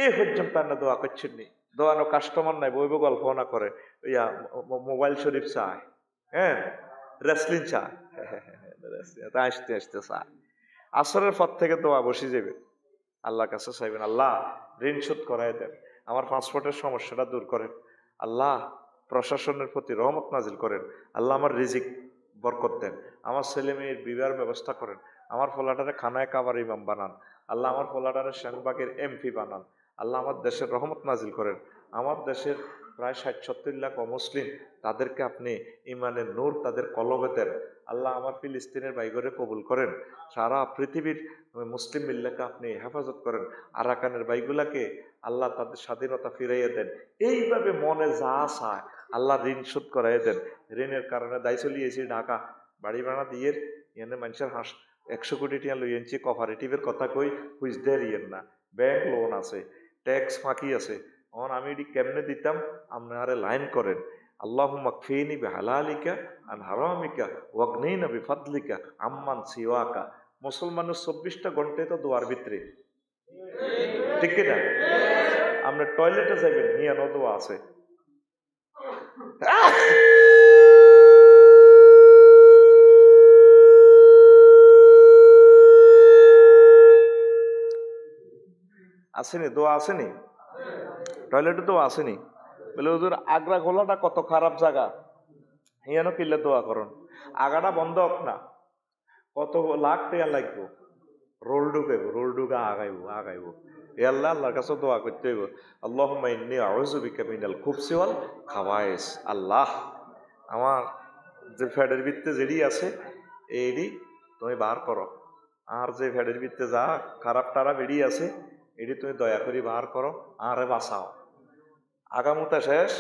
এ পর্যন্ত না দোয়া করছেন নি? দোয়ানো কাস্টমার নাই, বইব গল্প না করে, ইয়া মোবাইল শরীফ চায়, হ্যাঁ রেসলিন চায়, আসতে আসতে চায়। আসরের পর থেকে দোয়া বসে যাবে, আল্লাহর কাছে চাইবেন, আল্লাহ ঋণ শোধ করাই দেন, আমার পাসপোর্টের সমস্যাটা দূর করেন, আল্লাহ প্রশাসনের প্রতি রহমত নাজিল করেন, আল্লাহ আমার রিজিক বরকত দেন, আমার ছেলে মেয়ের বিবাহের ব্যবস্থা করেন, আমার ফোলাটারে খানায় কাবার ইমাম বানান, আল্লাহ আমার ফোলাটারে শাহবাগের এমপি বানান, আল্লাহ আমার দেশের রহমত নাজিল করেন, আমার দেশের প্রায় 60-70 লাখ অমুসলিম, তাদেরকে আপনি ইমানের নূর তাদের কলবে দেন, আল্লাহ আমার ফিলিস্তিনের ভাইগরে কবুল করেন, সারা পৃথিবীর মুসলিম মিল্লাকে আপনি হেফাজত করেন, আরাকানের ভাইগুলাকে আল্লাহ তাদের স্বাধীনতা ফিরাইয়া দেন। এইভাবে মনে যা চায় আল্লাহ ঋণ শোধ করাইয়া দেন। ঋণের কারণে দায় চলিয়েছি ঢাকা, বাড়ি ভাড়া দিয়ে এনে মানুষের 100 কোটি টাকা লইয়েছি, কোঅপারেটিভের কথা কই বুঝতে ইয়েন না, ব্যাংক লোন আছে, ট্যাক্স ফাঁকি আছে, এখন আমি এটি কেমনে দিতাম, আপনারা লাইন করেন, আল্লাহুম্মা কফিনি বিহালালিকা আন হারামিকা ওয়াগনিনা বিফাদলিকা আম্মান সিওয়াকা। মুসলমানের 24টা ঘন্টায় তো দোয়ার ভিতরে, ঠিক কিনা? আমরা টয়লেটে যাইবেন, নিয়ানো দোয়া আছে। আসেনি দোয়া আসেনি, টয়লেটে দোয়া আসেনি। বলে হুজুর আগ্রা গোলাটা কত খারাপ জায়গা, হিয়ানো কিনলে দোয়া করুন, আগাটা বন্ধ হোক না, কত লাখ টাকা লাগবো, রোল ঢুকাইব, রোল ঢুকা আগাইব। এ আল্লাহ, আল্লাহর কাছে দোয়া করতে হইব, আল্লাহুম্মা ইন্নী আউযু বিকা মিনাল খুবসি ওয়াল খাবায়েস। আল্লাহ, আমার যে ফ্যাটের ভিত্তে যেডি আছে এইডি তুমি বার করো, আর যে ফ্যাটের ভিত্তে যা খারাপ টারা বেরিয়ে আছে এটি তুমি দয়া করে বার করো, আরে বাঁচাও। আগামুতা শেষ,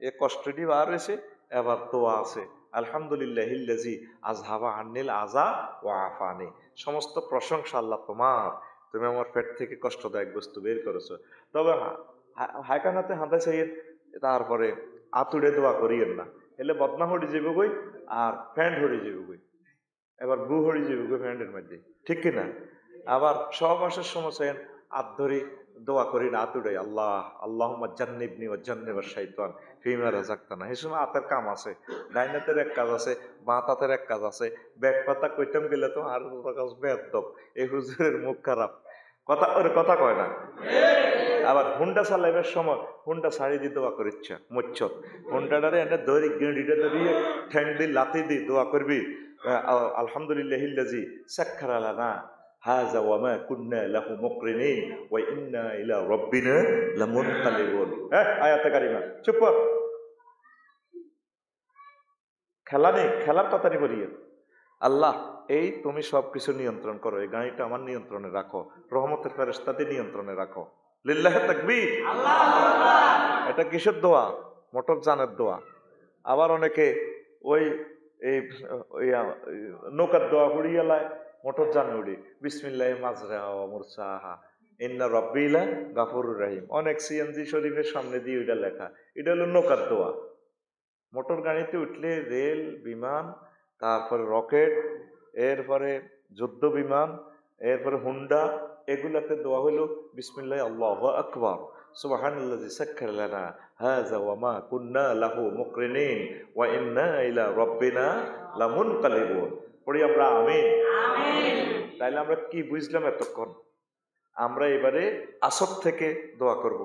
এ কষ্টটি বার হয়েছে, এবার দোয়া আছে, আলহামদুলিল্লাহিল্লাযী আযহাবা আন্নিল আযা ওয়া আফানি। সমস্ত প্রশংসা আল্লাহ তোমার, তুমি আমার পেট থেকে কষ্টদায়ক বস্তু বের করেছো। তবে হায়কানাতে হাঁদা চাইয়ের, তারপরে আতুড়ে দোয়া করিয়েন না, এলে বদনা হরি যাবে গই আর ফ্যান্ড হরি যাবে গই, এবার গু হরি যাবে গই ফ্যান্ডের মধ্যে, ঠিক কিনা? আবার সহবাসের সময় চাইয়েন আত ধরি দোয়া করি না, আতুড়াই আল্লাহ আল্লাহুম্মা জান্নিবনি ওয়া জান্নিবাশ শাইতান ফিমা রাযাকতানা। এই সময় আতের কাম আছে, ডাইনাতের এক কাজ আছে, বাঁ হাতের এক কাজ আছে। ব্যাগ পাতা কইতাম গেলে তো আর কাজ বেয়াদব, এই হুজুরের মুখ খারাপ, কথা ওর কথা কয় না। আবার হুন্ডা চালাইবার সময় হুন্ডা ছাড়ি দিয়ে দোয়া করিচ্ছা মুচ্ছত, হুন্ডাটারে এনে ধরি গেঁড়িটা ধরিয়ে ঠ্যাং দি লাথি দি দোয়া করবি, আলহামদুলিল্লাহিল্লাযী সাক্খারা লানা হাযা ওয়া মা কুন্না লাহু মুকরিনিন ওয়া ইন্না ইলা রাব্বিনা লামুনকালিবুন। আয়াতে কারিমা চুপ কর, খেলা নেই, খেলার কথা নি বলিয়ে। আল্লাহ, এই তুমি সবকিছু নিয়ন্ত্রণ করো, এই গাড়িটা আমার নিয়ন্ত্রণে রাখো, রহমতের ফেরেশতাদের নিয়ন্ত্রণে রাখো। লিল্লাহি তাকবীর, আল্লাহু আকবার। এটা কিসের দোয়া? মোটর জানের দোয়া। আবার অনেকে ওই এই নৌকার দোয়া পড়িয়ে লায়, মোটর জান উড়ি, বিসমিল্লাহি মাজরাহা ওয়া মুরসাহা ইন্না রাব্বি লা গাফুরুর রহিম। অনেক সিএনজি শরীফের সামনে দিয়ে ওইটা লেখা, এটা হলো নৌকার দোয়া। মোটর গাড়িতে উঠলে রেল, বিমান, তারপরে রকেট, এরপরে যুদ্ধ বিমান, এরপরে হুন্ডা, এগুলাতে দোয়া হইল বিসমিল্লাহি আল্লাহু আকবার সুবহানাল্লাযী সাক্খারা লানা হাযা ওয়া মা কুন্না লাহু মুকরিনিন ওয়া ইন্না ইলা রাব্বিনা লামুনকালিবুন। পড়ি আমরা আমিন। আমিন। তাইলে আমরা কি বুঝলাম এতক্ষণ? আমরা এবারে আসর থেকে দোয়া করব,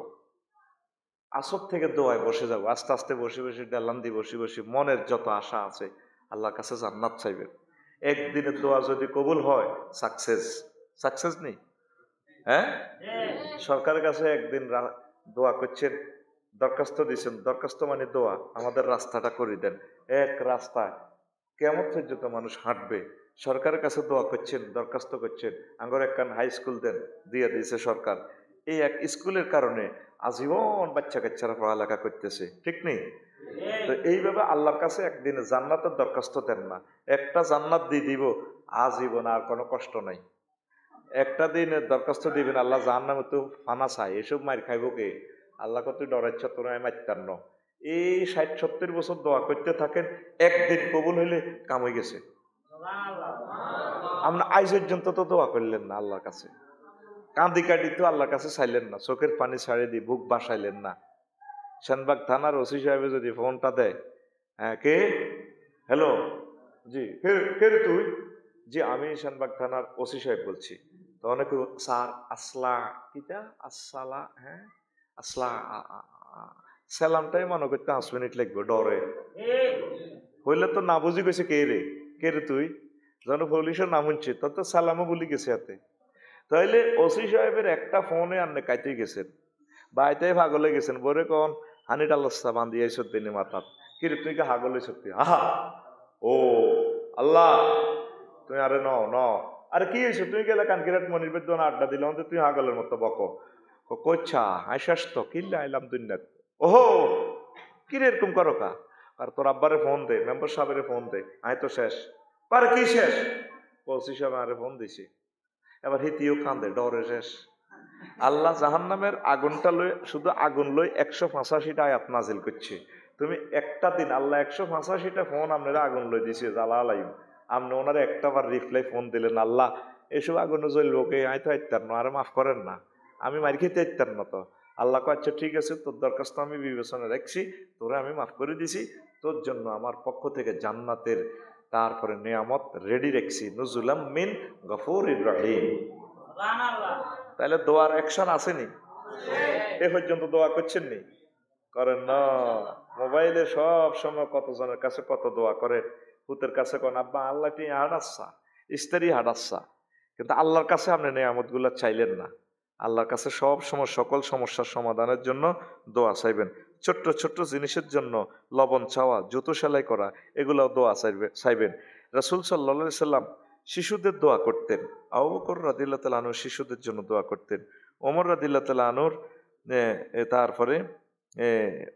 আসর থেকে দোয়ায় বসে যাবো, আস্তে আস্তে বসে বসে ডালান দিয়ে বসে বসে মনের যত আশা আছে আল্লাহর কাছে জান্নাত চাইবেন। একদিনের দোয়া যদি কবুল হয় সাকসেস, সাকসেস নেই। হ্যাঁ, সরকারের কাছে একদিন দোয়া করছেন, দরখাস্ত দিচ্ছেন, দরখাস্ত মানে দোয়া, আমাদের রাস্তাটা করে দেন। এক রাস্তায় কেমন পর্যন্ত মানুষ হাঁটবে, সরকারের কাছে দোয়া করছেন, দরখাস্ত করছেন, আঙ্গর একখান হাই স্কুল দেন, দিয়ে দিয়েছে সরকার। এই এক স্কুলের কারণে আজীবন বাচ্চা কাচ্চারা পড়ালেখা করতেছে, ঠিক নেই? তো এইভাবে আল্লাহর কাছে একদিনে জান্নাতের দরখাস্ত দেন না, একটা জান্নাত দিয়ে দিব আজীবন, আর কোনো কষ্ট নাই। একটা দিন দরখাস্ত দিবেন, আল্লাহ জাহান্নামে তো ফানা চাই, এসব মার খাইব কে? আল্লাহ কত ডরাইছ তোরা মারতার ন। এই ৬০-৭০ বছর দোয়া করতে থাকেন, একদিন কবুল হইলে কাম হয়ে গেছে। আমরা আজ পর্যন্ত তো দোয়া করলেন না আল্লাহর কাছে, কাঁদি কাটি তো আল্লাহর কাছে চাইলেন না, চোখের পানি ছাড়ে দিয়ে বুক বাসাইলেন না। সেনবাগ থানার ওসি সাহেব যদি ফোনটা দেয়, হ্যাঁ কে, হ্যালো, জি কে রে তুই? জি আমি সেনবাগ থানার ওসি সাহেব বলছি। তো অনেকে স্যার আসলা কিটা আসসালা, হ্যাঁ আসলা, সালামটাই মনে করতে 5 মিনিট লাগবে, ডরে হইলে তো না বুঝি গেছে কে রে তুই, যেন পুলিশের নাম শুনছে তত সালামও বলি গেছে হাতে। তাইলে ওসি সাহেবের একটা ফোনে আনলে কাইতে গেছেন, বাইতে ভাগলে গেছেন, বরে কন হানিটা লস্তা বান্ধিয়ে সত্যি মাথাত, কি রে তুই কে হাগলে সত্যি, আহা ও আল্লাহ তুমি আরে ন আরে কি হয়েছে, তুই গেলে কানকিরাট মনির বেদ আড্ডা দিলাম, তুই হাগলের মতো বকো, কচ্ছা আইসাস তো কিনলে আইলাম দুনিয়াত, ওহো কি রে এরকম করো কা? আর তোর আব্বারে ফোন দে, মেম্বার সাহেবের ফোন দে, আয় তো শেষ। পারে কি শেষ? ওসি সাহেব আরে ফোন দিছি, এবার হিতিও কান্দে ডরে শেষ। আল্লাহ জাহান্নামের আগুনটা লই, শুধু আগুন লই 185টা আয়াত নাজিল করছে। তুমি একটা দিন আল্লাহ 185টা ফোন আপনারা আগুন লই দিছে জ্বালা লাইম, আপনি ওনারা একটা বার রিপ্লাই ফোন দিলেন, আল্লাহ এসব আগুনে জ্বলবো কে, আয় তো আইতার না, আরে মাফ করেন না, আমি মার খেতে আইতার না। তো আল্লাহ কো আচ্ছা ঠিক আছে, তোর দরখাস্ত আমি বিবেচনা রাখছি, তোরে আমি মাফ করে দিছি, তোর জন্য আমার পক্ষ থেকে জান্নাতের তারপরে নিয়ামত রেডি রাখছি, নুজুলাম মিন গফুরির রহিম। তাহলে দোয়ার অ্যাকশন আসেনি? এ পর্যন্ত দোয়া করছেন নি? করেন না। মোবাইলে সব সময় কতজনের কাছে কত দোয়া করে। পুতের কাছে কোন আব্বা আল্লাহ টি হাডাচ্ছা, স্ত্রী হাডাচ্ছা, কিন্তু আল্লাহর কাছে আপনি নিয়ামত গুলা চাইলেন না। আল্লাহর কাছে সব সময় সকল সমস্যার সমাধানের জন্য দোয়া চাইবেন। ছোট্ট ছোট্ট জিনিসের জন্য লবণ চাওয়া, জুতো সেলাই করা, এগুলাও দোয়া চাইবেন। রাসূল সাল্লাল্লাহু আলাইহি সাল্লাম শিশুদের দোয়া করতেন। আবু বকর রাদিয়াল্লাহু তাআলা আনহু শিশুদের জন্য দোয়া করতেন। ওমর রাদিয়াল্লাহু তাআলা আনহুর তারপরে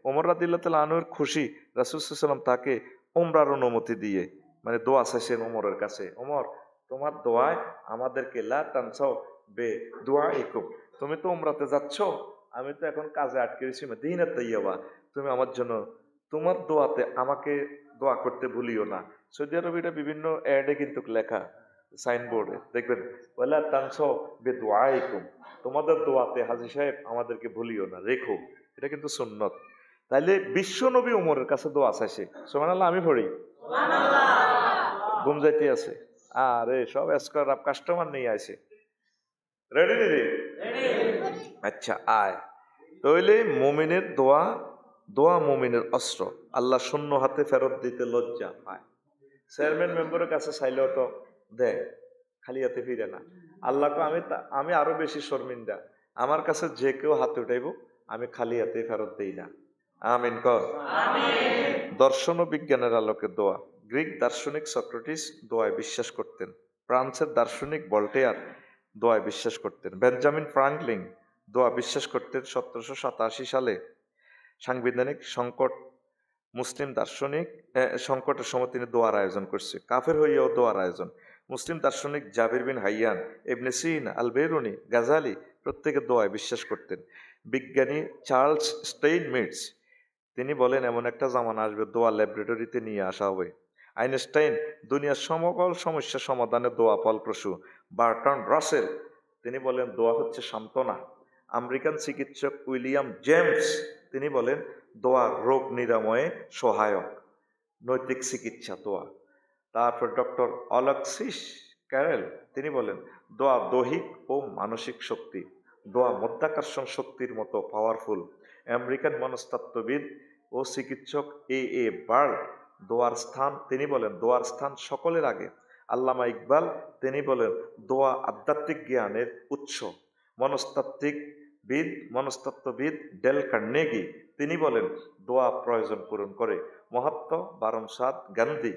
ওমর রাদিয়াল্লাহু তাআলা আনহুর খুশি রাসূল সাল্লাল্লাহু আলাইহি সাল্লাম তাকে উমরার অনুমতি দিয়ে মানে দোয়া চাইছেন ওমরের কাছে, ওমর তোমার দোয়ায় আমাদেরকে লা তানসাও বে দুআইকুম, তুমি তো উমরাতে যাচ্ছ, আমি তো এখন কাজে আটকে গেছি মদিনা তাইয়্যিবা, তুমি আমার জন্য তোমার দোয়াতে আমাকে দোয়া করতে ভুলিও না। সৌদি আরবে এটা বিভিন্ন অ্যাডে কিন্তু লেখা, সাইনবোর্ডে দেখবেন ওয়ালা তানসাও বে দুআইকুম, তোমাদের দোয়াতে হাজী সাহেব আমাদেরকে ভুলিও না, রেখো। এটা কিন্তু সুন্নত। তাইলে বিশ্ব নবী ওমরের কাছে দোয়া চাইছে। সুবহানাল্লাহ, আমি পড়ি ঘুম যাইতে আছে। আরে সব স্কোয়ার আপ কাস্টমার নিয়ে আসে, রেডি রেডি, আচ্ছা আয়। তাইলে মুমিনের দোয়া, দোয়া মুমিনের অস্ত্র। আল্লাহ শূন্য হাতে ফেরত দিতে লজ্জা পায়। চেয়ারম্যান মেম্বারের কাছে চাইলেও তো দেয়, খালি হাতে ফিরে না। আল্লাহকে আমি আরো বেশি শর্মিন্দা, আমার কাছে যে কেউ হাত উঠাইব আমি খালি হাতে ফেরত দেই না। আমিন কর। দর্শন ও বিজ্ঞানের আলোকে দোয়া। গ্রিক দার্শনিক সক্রেটিস দোয়ায় বিশ্বাস করতেন। ফ্রান্সের দার্শনিক ভল্টেয়ার দোয়ায় বিশ্বাস করতেন। বেঞ্জামিন ফ্রাঙ্কলিন দোয়া বিশ্বাস করতেন। 1787 সালে সাংবিধানিক সংকট, মুসলিম দার্শনিক সংকটের সময় তিনি দোয়ার আয়োজন করছে। কাফের হইয়াও দোয়ার আয়োজন। মুসলিম দার্শনিক জাবির বিন হাইয়ান, ইবনে সিনা, আল বেরুনি, গাজালি প্রত্যেকে দোয়ায় বিশ্বাস করতেন। বিজ্ঞানী চার্লস স্টেইনমিটস তিনি বলেন এমন একটা জামানা আসবে দোয়া ল্যাবরেটরিতে নিয়ে আসা হবে। আইনস্টাইন দুনিয়ার সমকল সমস্যা সমাধানে দোয়া ফলপ্রসূ। বার্টন রাসেল তিনি বলেন দোয়া হচ্ছে সান্ত্বনা। আমেরিকান চিকিৎসক উইলিয়াম জেমস তিনি বলেন দোয়া রোগ নিরাময়ে সহায়ক। নৈতিক চিকিৎসা দোয়া। তারপর ডক্টর অলেক্সিস ক্যারেল তিনি বলেন দোয়া দৈহিক ও মানসিক শক্তি, দোয়া মধ্যাকর্ষণ শক্তির মতো পাওয়ারফুল। আমেরিকান মনস্তত্ত্ববিদ ও চিকিৎসক এ বার্ড দোয়ার স্থান তিনি বলেন দোয়ার স্থান সকলের আগে। আল্লামা ইকবাল তিনি বলেন দোয়া আধ্যাত্মিক জ্ঞানের উৎস। মনস্তত্ত্ববিদ ডেল কার্নেগি তিনি বলেন দোয়া প্রয়োজন পূরণ করে। মহাত্মা বারমচাঁদ গান্ধী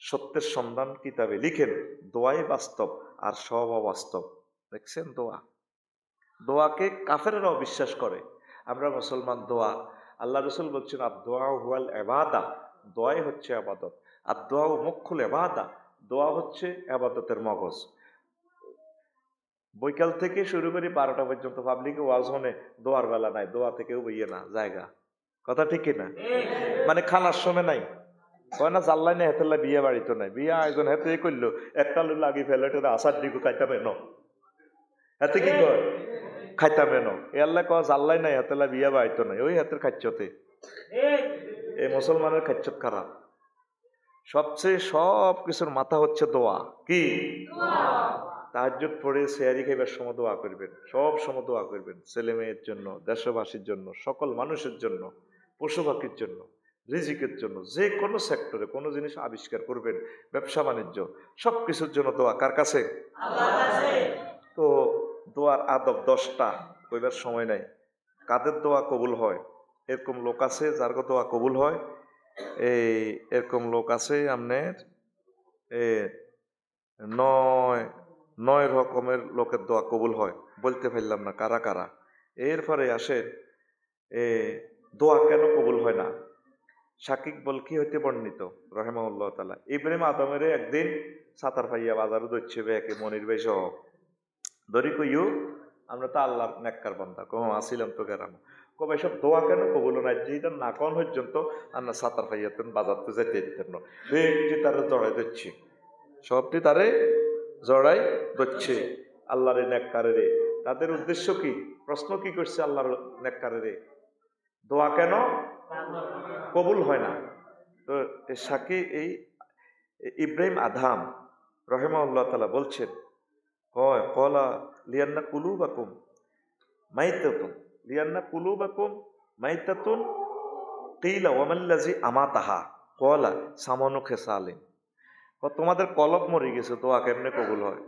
সত্যের সন্ধান কিতাবে লিখেন দোয়াই বাস্তব আর সব অবাস্তব। দেখছেন দোয়া, দোয়াকে কাফেররাও বিশ্বাস করে, আমরা মুসলমান দোয়া। আল্লাহ রসুল বলছেন আদ-দুআ হুয়াল ইবাদা, দোয়াই হচ্ছে আবাদত। আদ-দুআ মুখ্যুল ইবাদা, দোয়া হচ্ছে আবাদতের মগজ। বৈকাল থেকে শুরু করে 12টা পর্যন্ত পাবলিকে ওয়াজ হনে দোয়ার বেলা নাই, দোয়া থেকেও বইয়ে না জায়গা, কথা ঠিক না? মানে খানার সময় নাই, কয় না জাল্লাই না হেতেলা বিয়ে বাড়িতে নাই, বিয়ে আয়োজন হেতে করলো একটা লাগি ফেলে আসার দিকে খাইতাম এনো, হাতে কি কয় খাইতাম এনো, এ আল্লাহ কয় জাল্লাই নাই হেতেলা বিয়ে বাড়িতে নাই, ওই হাতের খাচ্ছতে। এই মুসলমানের খাচ্ছত খারাপ। সবচেয়ে সব কিছুর মাথা হচ্ছে দোয়া। কি? তাহাজ্জুদ পড়ে সেহারি খাইবার সময় দোয়া করবেন, সব সময় দোয়া করবেন, ছেলে মেয়ের জন্য, দেশবাসীর জন্য, সকল মানুষের জন্য, পশু পাখির জন্য, রিজিকের জন্য, যে কোনো সেক্টরে কোনো জিনিস আবিষ্কার করবেন, ব্যবসা বাণিজ্য, সব কিছুর জন্য দোয়া কার কাছে? আল্লাহর কাছে। তো দোয়ার আদব 10টা, কইবার সময় নাই। কাদের দোয়া কবুল হয়? এরকম লোক আছে যার দোয়া কবুল হয়। এরকম লোক আছে আপনার 9 রকমের লোকের দোয়া কবুল হয়, বলতে পারলাম না কারা কারা। এরপরে আসে দোয়া কেন কবুল হয় না। শাকিক বলকি হইতে বর্ণিত রহিমাহুল্লাহ তাআলা, ইব্রাহিম আদমের একদিন সাতার ভাইয়া বাজারে দচ্ছে একে মনির ভাই সহ ধরি কইও আমরা তো আল্লাহর নেককার বান্দা, কম আসিলাম তো গেরাম কবে সব দোয়া কেন কবুল না, যেটা না কোন পর্যন্ত আমরা সাতার ভাইয়াতেন বাজার তো যেতে দিতেন না, একটি তারা জড়াই দিচ্ছে, সবটি তারে জড়াই দিচ্ছে আল্লাহর নেককারে। তাদের উদ্দেশ্য কি? প্রশ্ন কি করছে আল্লাহর নেককারে, দোয়া কেন কবুল হয় না। তো সাকি এই ইব্রাহিম আদম রহিমাহুল্লাহ তাআলা বলছেন কলা লিয়ান্না কুলুবাকুম মাইতাতুন লিয়ান্না কুলুবাকুম মাইতাতুন কিলা ওয়ামাল্লাজি আমাতাহা ক্বালা সামানু খেসালিন। তোমাদের কলব মরে গেছে, দোয়া কেমনে কবুল হয়?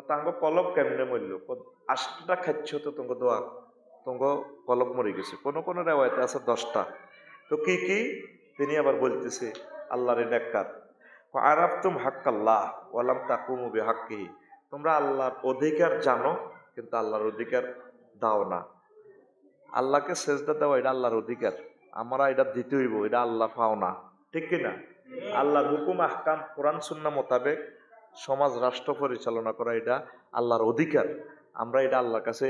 তাঙ্গ কলব কেমনে মরল? 8টা খাচ্ছ তো তোমার দোয়া, তোমার কলব মরে গেছে। কোন কোন রেওয়ায়তে আছে 10টা। তো কি কি তিনি আবার বলতেছে আল্লাহর নেককার, আরাফতুম হাক্কাল্লাহ ওয়ালাম তাকুমু বিহাক্কিহি। তোমরা আল্লাহর অধিকার জানো কিন্তু আল্লাহর অধিকার দাও না। আল্লাহকে সেজদা দেওয়া এটা আল্লাহর অধিকার, আমরা এটা দিতে হইব, এটা আল্লাহ পাও না, ঠিক কিনা? আল্লাহর হুকুম আহকাম কোরআন সুন্নাহ মোতাবেক সমাজ রাষ্ট্র পরিচালনা করা এটা আল্লাহর অধিকার, আমরা এটা আল্লাহর কাছে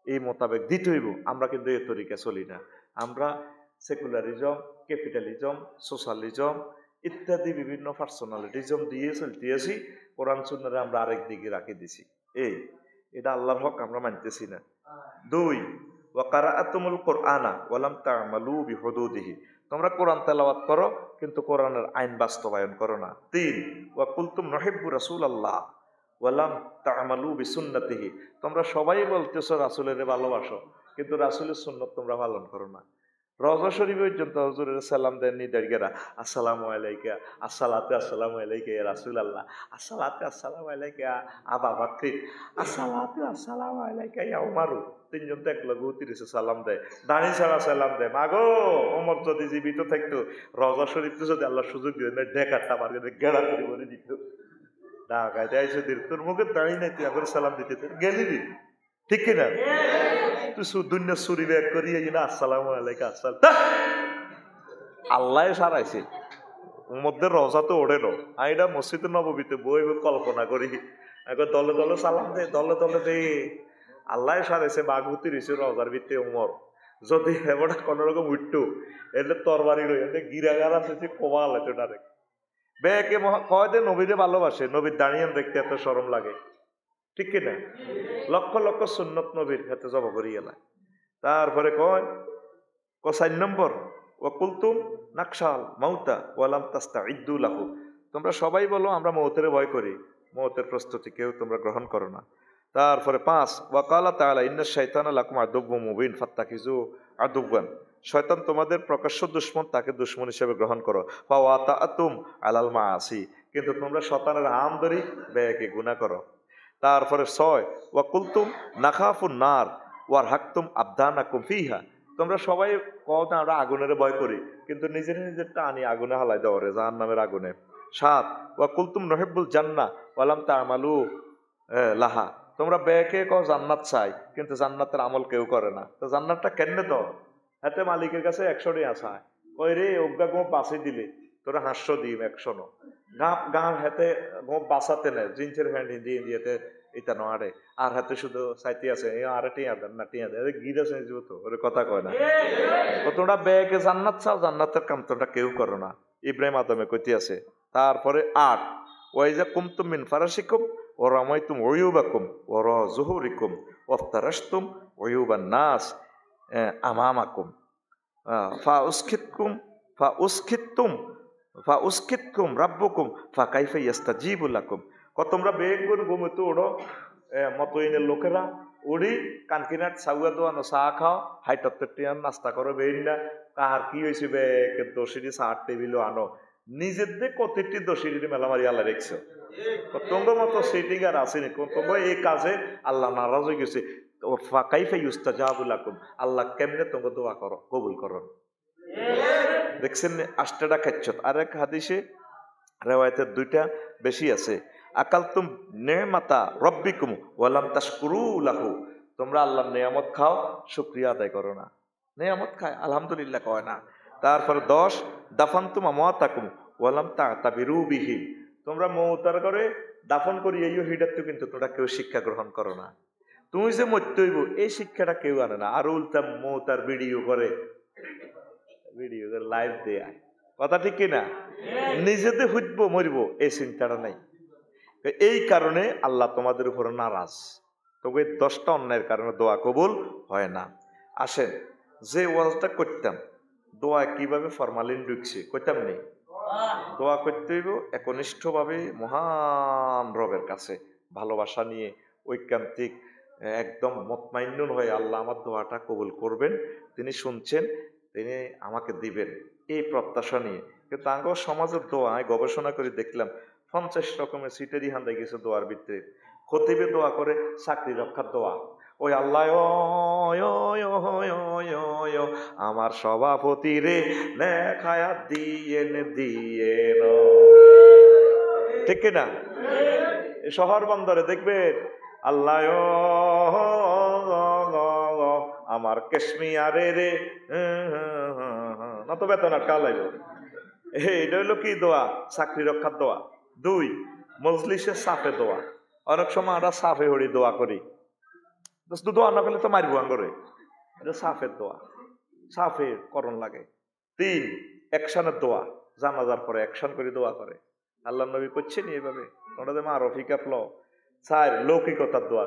এই মোতাবেক দিতে হইব। আমরা কিন্তু এই তরিকা চলি না, আমরা সেকুলারিজম, ক্যাপিটালিজম, সোশ্যালিজম ইত্যাদি বিভিন্ন পার্সোনালিটিজম দিয়ে চলতে আসি, কোরআন সুন্নাহরে আমরা আরেক দিকে রাখি দিছি। এটা আল্লাহর হক আমরা মানতেছি না। 2, ওয়াকারাআতুমুল কোরআনা ওয়ালাম তা'মালু বিহুদুদিহি। তোমরা কোরআন তেলাওয়াত করো কিন্তু কোরআনের আইন বাস্তবায়ন করো না। 3, ওয়া কুলতুম নুহিব্বু রাসূলাল্লাহ ওয়ালাম তা'মালু বিসুন্নতিহি। তোমরা সবাই বলতেছো রাসূলের ভালোবাসো কিন্তু রাসূলের সুন্নাত তোমরা পালন করো না। রওজা শরীফ পর্যন্ত হুজুরের সালাম দেন নিদারগেরা, আসসালামু আলাইকা, আসসালাতু আসসালামু আলাইকা ইয়া রাসূলুল্লাহ, আসসালাতু আসসালামু আলাইকা আবা বকর, আসসালাতু আসসালামু আলাইকা ইয়া উমারু। 3 জন তো এক লগে উতিরেছে সালাম দেয়, দাঁড়ি ছাড়া সালাম দেয়। মাগো ওমর যদি জীবিত থাকতো রওজা শরীফ তো যদি আল্লাহ সুযোগ দিয়ে দেয় ডেকাটা মার গেড়া করে দিত, ঢাকাইতে আইসে দিল, তোর মুখে দাঁড়িয়ে নাই তুই আবার সালাম দিতে গেলি নি, ঠিক কিনা? তুই দুনিয়া চুরি ব্যাগ করিয়ে কিনা আসসালামু আলাইকা আসসালাম, আল্লাহ সারাইছে মধ্যে রজা তো ওড়ে নো। আইডা মসজিদ নববীতে বই কল্পনা করি দলে দলে সালাম দে, দলে দলে দে, আল্লাহ সারাইছে বাঘুতি রয়েছে রজার ভিত্তি উমর। যদি এবারটা কোন রকম উঠতো এলে তরবারি রয়ে গিরাগার আছে কমা আলাইতো ডাইরেক্ট ব্যাকে কয় দে নবীরে ভালোবাসে, নবীর দাঁড়িয়ে দেখতে এত শরম লাগে, ঠিক কিনা? লক্ষ লক্ষ সুন্নত নবীর হাতে জব করি গেলা। তারপরে কয় 4 নম্বর, ওয়াকুলতুম নাকশাল মাউতা ওয়ালাম তাস্তাইদ্দু লাহু। তোমরা সবাই বলো আমরা মৌতের ভয় করি, মৌতের প্রস্তুতি কেউ তোমরা গ্রহণ করো না। তারপরে 5, ওয়াকালা তাআলা ইন্নাশ শাইতানা লাকুম আদুব্বুম মুবিন ফাত্তাখিযু আদুব্বান। শয়তান তোমাদের প্রকাশ্য দুশমন, তাকে দুশমন হিসেবে গ্রহণ করো। ফাওয়াতাআতুম আলাল মাআসি, কিন্তু তোমরা শয়তানের হাম ধরি বেয়াকে গুনাহ করো। তারপরে 6, ওয়াকুলতুম নাখাফুন নার ওয়ার হাকতুম আবদানাকুম ফিহা। তোমরা সবাই কও না আমরা আগুনের ভয় করি কিন্তু নিজের নিজেরটা আনি আগুনে হালাই দাও রে জাহান্নামের আগুনে। 7, ওয়াকুলতুম নুহিব্বুল জান্নাহ ওয়ালাম তা'মালু লাহা। তোমরা বেকে কও জান্নাত চাই কিন্তু জান্নাতের আমল কেউ করে না। তো জান্নাতটা কেমনে তো? হাতে মালিকের কাছে 100 টাকা চায়, কই রে অজ্ঞা গো বাঁচি দিলে তোরা 500 দিম 100 নো গাঁ হাতে গো বাঁচাতে নেয় জিন্সের প্যান্ট দিয়ে দিয়েতে এটা নয় আর হাতে শুধু চাইতে আছে আরে টিয়া দেন না টিয়া দেন গিরা চেঞ্জ তো ওরে কথা কয় না। তোমরা বেকে জান্নাত চাও, জান্নাতের কাম তোমরা কেউ করো না, ইব্রাহিম আদমে কইতে আছে। তারপরে 8, ওয়াইজা কুমতুম মিন ফারাশিকুম ওয়া রামাইতুম উয়ুবাকুম ওয়া রাজুহুরিকুম ওয়াফতারাশতুম উয়ুবান নাস আমামাকুম ফাউসখিতকুম রাব্বুকুম ফাকাইফা ইয়াস্তাজিবু লাকুম। তোমরা বেগ করে ঘুমোতে ওড়ো মতইনের লোকেরা উড়ি কানকিনাট সাগুয়া দোয়ানো চা খাও হাইটত্তর নাস্তা করো বের না কাহার কি হয়েছে বেগ দোষিরি চার টেবিলও আনো নিজেদের কতটি দোষিরি মেলা মারি আল্লাহ রেখছো। তোমার মতো সেটিং আর আসেনি, তোমার এই কাজে আল্লাহ নারাজ হয়ে গেছে। ফাকাইফা ইউস্তাজাবু লাকুম, আল্লাহ কেমনে তোমাকে দোয়া করো কবুল করো। দেখছেন 8টা খাচ্ছত। আর এক হাদিসে রেওয়ায়েতের 2টা বেশি আছে, আকালতুম নেমাতা রব্বিকুম ওয়ালাম তাশকুরু লাহু। তোমরা আল্লাহর নেয়ামত খাও শুকরিয়া আদায় করো না, নেয়ামত খায় আলহামদুলিল্লাহ কয় না। তারপর 10, দাফানতুম আমওয়াতাকুম ওয়ালাম তা'তাবিরু বিহি। তোমরা মওতার করে দাফন করি এইও হিডাত কিন্তু তোমরা কেউ শিক্ষা গ্রহণ করো না। তুমি যে মরতে হইব এই শিক্ষাটা কেউ আনে না, আর উল্টা মওতার ভিডিও করে লাইভ দেয়, কথা ঠিক কিনা? নিজেদের হুজবো মরবো এই চিন্তাটা নাই। এই কারণে আল্লাহ তোমাদের উপর নারাজ। তবে 10টা অন্যায়ের কারণে দোয়া কবুল হয় না। আসেন যে ওয়াজটা করতাম দোয়া কিভাবে ফরমালিন ঢুকছে কইতাম নেই। দোয়া করতে হইব একনিষ্ঠভাবে মহান রবের কাছে ভালোবাসা নিয়ে, ঐকান্তিক একদম মুতমাইন্নুন হয়ে আল্লাহ আমার দোয়াটা কবুল করবেন, তিনি শুনছেন, তিনি আমাকে দিবেন, এই প্রত্যাশা নিয়ে। কিন্তু আঙ্গ সমাজের দোয়া আমি গবেষণা করে দেখলাম 50 রকমের সিটেরই হান্দাই গেছে দোয়ার ভিতরে। খতিবে দোয়া করে চাকরি রক্ষার দোয়া, ওই আল্লাহ আমার সভাপতি রে নেখায়াত দিয়ে ঠিক না? শহর বন্দরে দেখবেন আল্লাহ আমার কেশমিয়ারে রে না তো বেতন আর কালাইব। এটা হইলো কি দোয়া? চাকরি রক্ষার দোয়া। 2 মজলিসের সাফে দোয়া। অনেক সময় আমরা সাফে হরি দোয়া করি, দোয়া না করলে তো মারবো আঙ্গরে, এটা সাফের দোয়া, সাফে করণ লাগে। 3 অ্যাকশনের দোয়া, জানাজার পরে অ্যাকশন করে দোয়া করে, আল্লাহ নবী করছেন এইভাবে, ওনাদের মা রফিকাত ল। 4 লৌকিকতার দোয়া,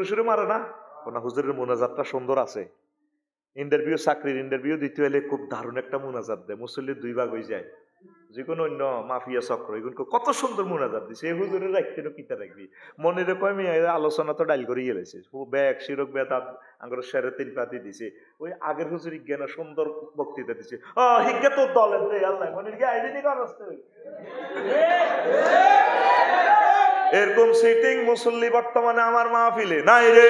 শুরু মারে না ওনা হুজুরের মুনাজাতটা সুন্দর আছে। ইন্টারভিউ, চাকরির ইন্টারভিউ দিতে হলে খুব দারুণ একটা মুনাজাত দেয়, মুসল্লির 2 ভাগ হয়ে যায়। যে কোনো অন্য মাফিয়া চক্র এগুলো কত সুন্দর মুনাজাত দিছে, এই হুজুরের রাখতে কিতা রাখবি মনে রে কয় মেয়ে আলোচনা তো ডাইল করে গেছে, ব্যাগ শিরক বেদাত আঙ্গুর সেরে 3 পাতি দিছে। ওই আগের হুজুর জ্ঞান সুন্দর বক্তৃতা দিছে, হিজ্ঞা তোর দলের দে আল্লাহ মনির গে আইডেন্টি করতে এরকম সিটিং মুসল্লি বর্তমানে আমার মাহফিলে নাই রে।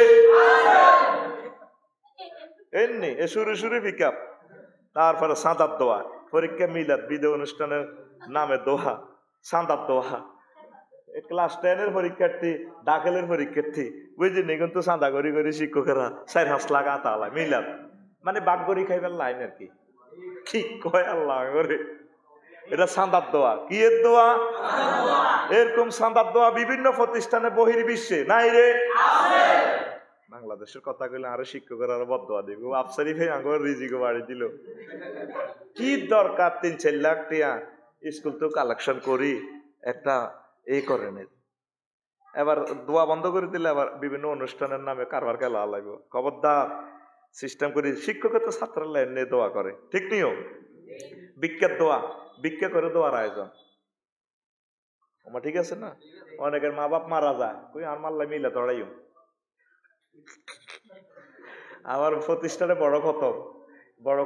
এমনি এ শুরু পিকআপ। তারপরে সাঁদার দোয়া, পরীক্ষা মিলাদ বিদায় অনুষ্ঠানের নামে দোয়া, সাঁদার দোয়া। ক্লাস 10-এর পরীক্ষার্থী, দাখিলের পরীক্ষার্থী বুঝলি নি, কিন্তু চাঁদা করি শিক্ষকেরা 4 লাখ আতা মিলাদ, মানে বাঘ গড়ি খাইবার লাইন আর কি। কি কয় আল্লাহ করে, এটা চাঁদার দোয়া। কি এর দোয়া? এরকম চাঁদার দোয়া বিভিন্ন প্রতিষ্ঠানে বহির্বিশ্বে নাই রে। বাংলাদেশের কথা কইলে আরো শিক্ষকের আরো বদদোয়া দিব, আফসারি ভাই আঙ্গুর রিজিকো বাড়ি দিল। কি দরকার 3-4 লাখ টাকা স্কুল তো কালেকশন করি একটা এই করেন, এবার দোয়া বন্ধ করে দিলে আবার বিভিন্ন অনুষ্ঠানের নামে কারবার খেলা লাগবে। খবরদার, সিস্টেম করি। শিক্ষকের তো ছাত্রের লাইন নিয়ে দোয়া করে, ঠিক নিও। ভিক্ষার দোয়া, ভিক্ষা করে দোয়ার আয়োজন, আমার ঠিক আছে না? অনেকের মা বাপ মারা যায়, কই আর মাল্লা মিলে তড়াইও। আমার প্রতিষ্ঠানে বড়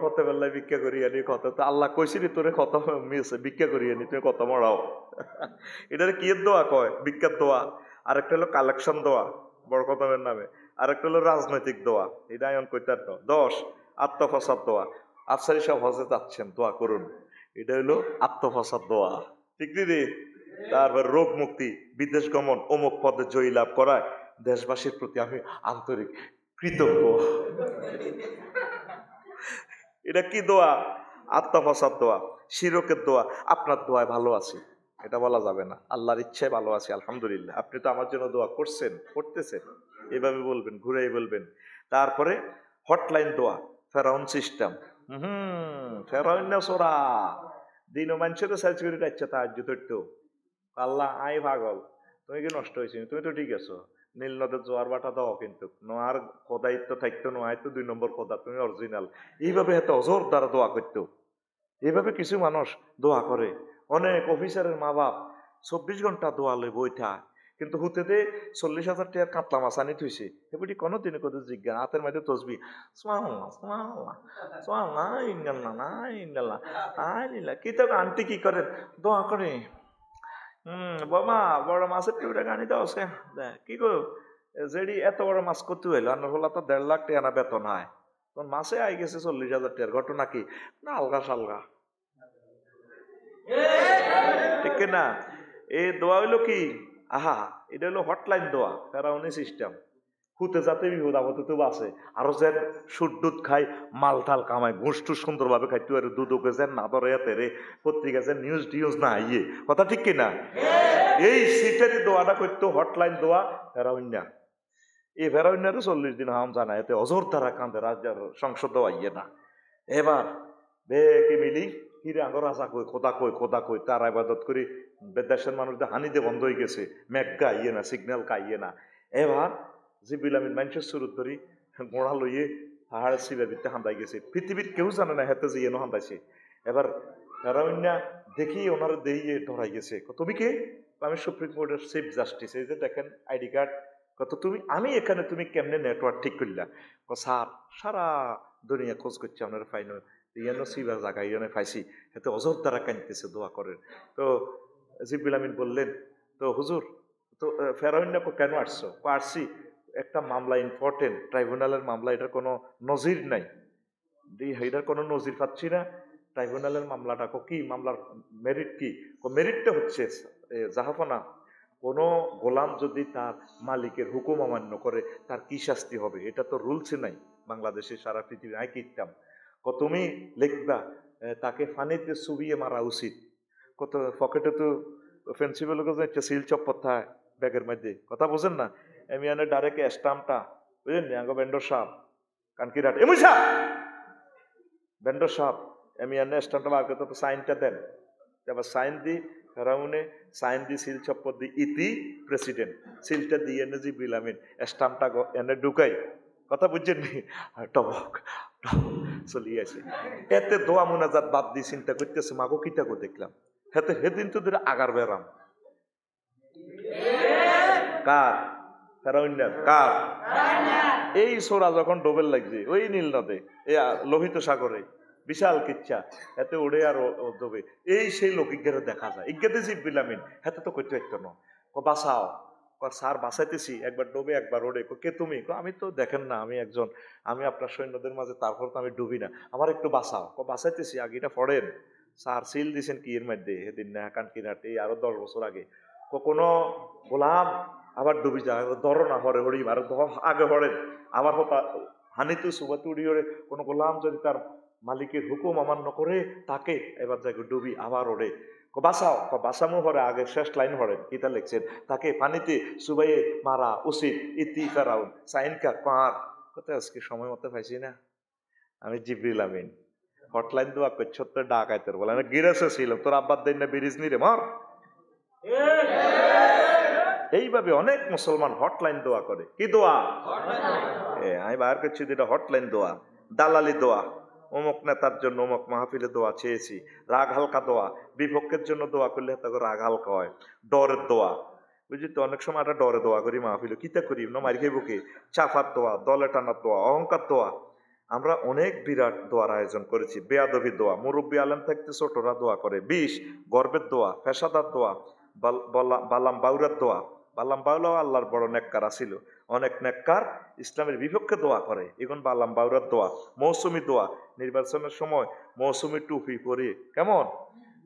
কত বেলায় ভিক্ষা করি আনি কত, তো আল্লাহ কইছিলি তোরে কত মিলছে ভিক্ষা করি আনি, তুমি কত মরাও। এটার কি দোয়া কয়? ভিক্ষার দোয়া। আরেকটা হলো কালেকশন দোয়া বড় খতমের নামে, আরেকটা হলো রাজনৈতিক দোয়া, এটা আয়ন কইতার। 10 আত্মফসাদ দোয়া। আফসারি সব হজে যাচ্ছেন, দোয়া করুন, এটা হলো আত্মফসাদ দোয়া, ঠিক রে? তারপর রোগ মুক্তি, বিদেশ গমন, অমুক পদে জয়ী লাভ করায় দেশবাসীর প্রতি আমি আন্তরিক কৃতজ্ঞ। এটা কি দোয়া? আত্মফসাদ দোয়া। শিরকের দোয়া, আপনার দোয়ায় ভালো আছি এটা বলা যাবে না, আল্লাহর ইচ্ছায় ভালো আছি আলহামদুলিল্লাহ, আপনি তো আমার জন্য দোয়া করতেছেন, এভাবে বলবেন, ঘুরেই বলবেন। তারপরে হটলাইন দোয়া, ফেরাউন সিস্টেম। ফেরাউন না সোরা দিন মানুষের সাইজ করে যাচ্ছে তার তো আল্লাহ আই পাগল, তুমি কি নষ্ট হয়েছি? তুমি তো ঠিক আছো, নীল নদের জোয়ার বাটা দাও, কিন্তু নোয়ার খোদায়িত্ব থাকতো, নোয়াই তো 2 নম্বর খোদা, তুমি অরিজিনাল। এইভাবে এত অজোর দ্বারা দোয়া করতো। এইভাবে কিছু মানুষ দোয়া করে। অনেক অফিসারের মা বাপ 24 ঘন্টা দোয়া লই বইটা, কিন্তু হুতেতে 40,000 টাকার কাতলা মাছ আনি থইছে, এগুলি কোনোদিনে কত জিজ্ঞান হাতের মধ্যে তসবি কি তো আন্টি কি করেন? দোয়া করে। বাবা বড় মাছের টিউটা গানি দাও সে কি গো, যেডি এত বড় মাছ করতে হইলো, আর হলো তো 1.5 লাখ টাকা না বেতন হয়, তখন মাছে আই গেছে 40,000 টাকার। ঘটনা কি? না আলগা সালগা, ঠিক না? এই দোয়া হইলো কি? আহা, এটা হলো হটলাইন দোয়া, ফেরাউনি সিস্টেম। হুতে যাতে বিপদ আপদে তো বাঁচে, আরো যে সুদ দুধ খাই, মাল টাল কামায়, ঘুষ টুস সুন্দরভাবে খাইতে পারে, দুদকে যেন না ধরে তেরে, পত্রিকা যেন নিউজ টিউজ না ইয়ে, কথা ঠিক কিনা? এই সিটারি দোয়াটা করতো, হটলাইন দোয়া ফেরাউন্না। এই ফেরাউন্নারও 40 দিন হাম জানা, এতে অজর দ্বারা কান্দে, রাজ্যের সংসদ আইয়ে না। এবার বেকে মিলি হিরে আঙ্গ রাজা কই খোদা কই তার ইবাদত করি, দেশের মানুষদের হানিতে বন্ধ হয়ে গেছে, মেঘ গাইয়ে না, সিগন্যাল গাইয়ে না। এবার জিবিল আমিন মানুষের সুরত ধরি গোড়া লইয়ে পাহাড়ের শিবের ভিত্তে হান্দাই গেছে, পৃথিবীর কেউ জানে না হেতে যে এনো হান্দাইছে। এবার ফেরাউন্না দেখি ওনারা দেখিয়ে ধরাই গেছে, তুমি কে? আমি সুপ্রিম কোর্টের চিফ জাস্টিস, এই যে দেখেন আইডি কার্ড, কত তুমি আমি এখানে তুমি কেমনে নেটওয়ার্ক ঠিক করলা? স্যার সারা দুনিয়া খোঁজ করছে আপনার ফাইনাল ইয়ানো সিবা জায়গা ইয়ানে পাইছি, এতে অজর দ্বারা কাঁদতেছে, দোয়া করেন। তো জিবরিল আমিন বললেন, তো হুজুর তো ফেরাউন কেন আসছো? আসছি একটা মামলা ইম্পর্টেন্ট, ট্রাইব্যুনালের মামলা, এটার কোনো নজির নাই, এটার কোনো নজির পাচ্ছি না। ট্রাইব্যুনালের মামলাটা কি, মামলার মেরিট কি? মেরিটটা হচ্ছে জাহাফনা, কোনো গোলাম যদি তার মালিকের হুকুম অমান্য করে তার কি শাস্তি হবে, এটা তো রুলসে নাই বাংলাদেশে, সারা পৃথিবী আই কিতাম। তুমি লিখবা তাকে ফানিতে চুবিয়ে মারা উচিত। কত পকেটে তো প্রিন্সিপাল একটা সিল চপ্পর থাকে ব্যাগের মধ্যে, কথা বোঝেন না? আমি আনে ডাইরেক্ট স্টাম্পটা বুঝলেন নি, আগে বেন্ডর সাপ কানকিরাট এমন সাপ বেন্ডর সাপ আমি আনে স্টাম্পটা বার করতে তো সাইনটা দেন, এবার সাইন দি ফেরাউনে, সাইন দি সিল চপ্পর দি ইতি প্রেসিডেন্ট, সিলটা দিয়ে এনে যে বিলামিন স্টাম্পটা এনে ঢুকাই, কথা বুঝছেন নি? টবক চলিয়ে আছে। এতে দোয়া মোনাজাত বাদ দিয়ে চিন্তা করতেছে মাগো কিতাকো দেখলাম, হেতে সেদিন তো ধরে আগার বেড়াম কার? ফেরাউন্নার কার? এই সোরা যখন ডোবেল লাগছে ওই নীল নদে, এই লোহিত সাগরে বিশাল কিচ্ছা, এতে উড়ে আর ডোবে, এই সেই লোক ইজ্ঞারে দেখা যায়, ইজ্ঞাতে জিব্রিল আমিন হাতে তো করতে একটু ন বাঁচাও, স্যার বাঁচাইতেছি, একবার ডোবে একবার ওড়ে, কে তুমি? আমি তো দেখেন না আমি একজন, আমি আপনার সৈন্যদের মাঝে, তারপর তো আমি ডুবি না, আমার একটু বাঁচাও, বাঁচাইতেছি, আগেটা পড়েন। স্যার সিল দিছেন কি এর মধ্যে সেদিন না কানকিনাটে আরো 10 বছর আগে, কোনো গোলাম আবার ডুবি যায়, ধরো না হরে হরি আর আগে হরেন, আবার হানিতু সুবাতু উড়ি হরে, কোনো গোলাম যদি তার মালিকের হুকুম অমান্য করে তাকে এবার যাকে ডুবি আবার ওড়ে, বাঁচাও, বাঁচানো হরে আগে শেষ লাইন হরেন কিতা লিখছেন, তাকে পানিতে সুবাইয়ে মারা উচিত ইতি ফেরাউন সাইনকা পার। কোথায় আজকে সময় মতো পাইছি না আমি জিবরিল আমিন হটলাইন দোয়া করছ তো ডাকাইতের বলে না গিরেছে ছিল তোর আব্বার দেন না বিরিজ নি রে মার। এইভাবে অনেক মুসলমান হটলাইন দোয়া করে, কি দোয়া? আমি বাইর করছি যেটা হটলাইন দোয়া, দালালি দোয়া, অমুক নেতার জন্য অমুক মাহফিলে দোয়া চেয়েছি, রাগ হালকা দোয়া, বিপক্ষের জন্য দোয়া করলে তাকে রাগ হালকা হয়, ডরের দোয়া, বুঝলি তো? অনেক সময় একটা ডরে দোয়া করি মাহফিলে, কিতা করি না মারি খাইব কে, চাফার দোয়া, দলে টানার দোয়া, অহংকার দোয়া, আমরা অনেক বিরাট দোয়ার আয়োজন করেছি। বেয়াদবি দোয়া, মুরব্বী আলেম থাকতে ছোটরা দোয়া করে, 20 গর্বের দোয়া, পেশাদার দোয়া, বালাম বাউরার দোয়া, বালাম বাউলাও আল্লাহর বড় নেককার ছিল, অনেক নেককার ইসলামের বিপক্ষে দোয়া করে, এখন বালাম বাউরার দোয়া, মৌসুমি দোয়া, নির্বাচনের সময় মৌসুমি টুপি পরে কেমন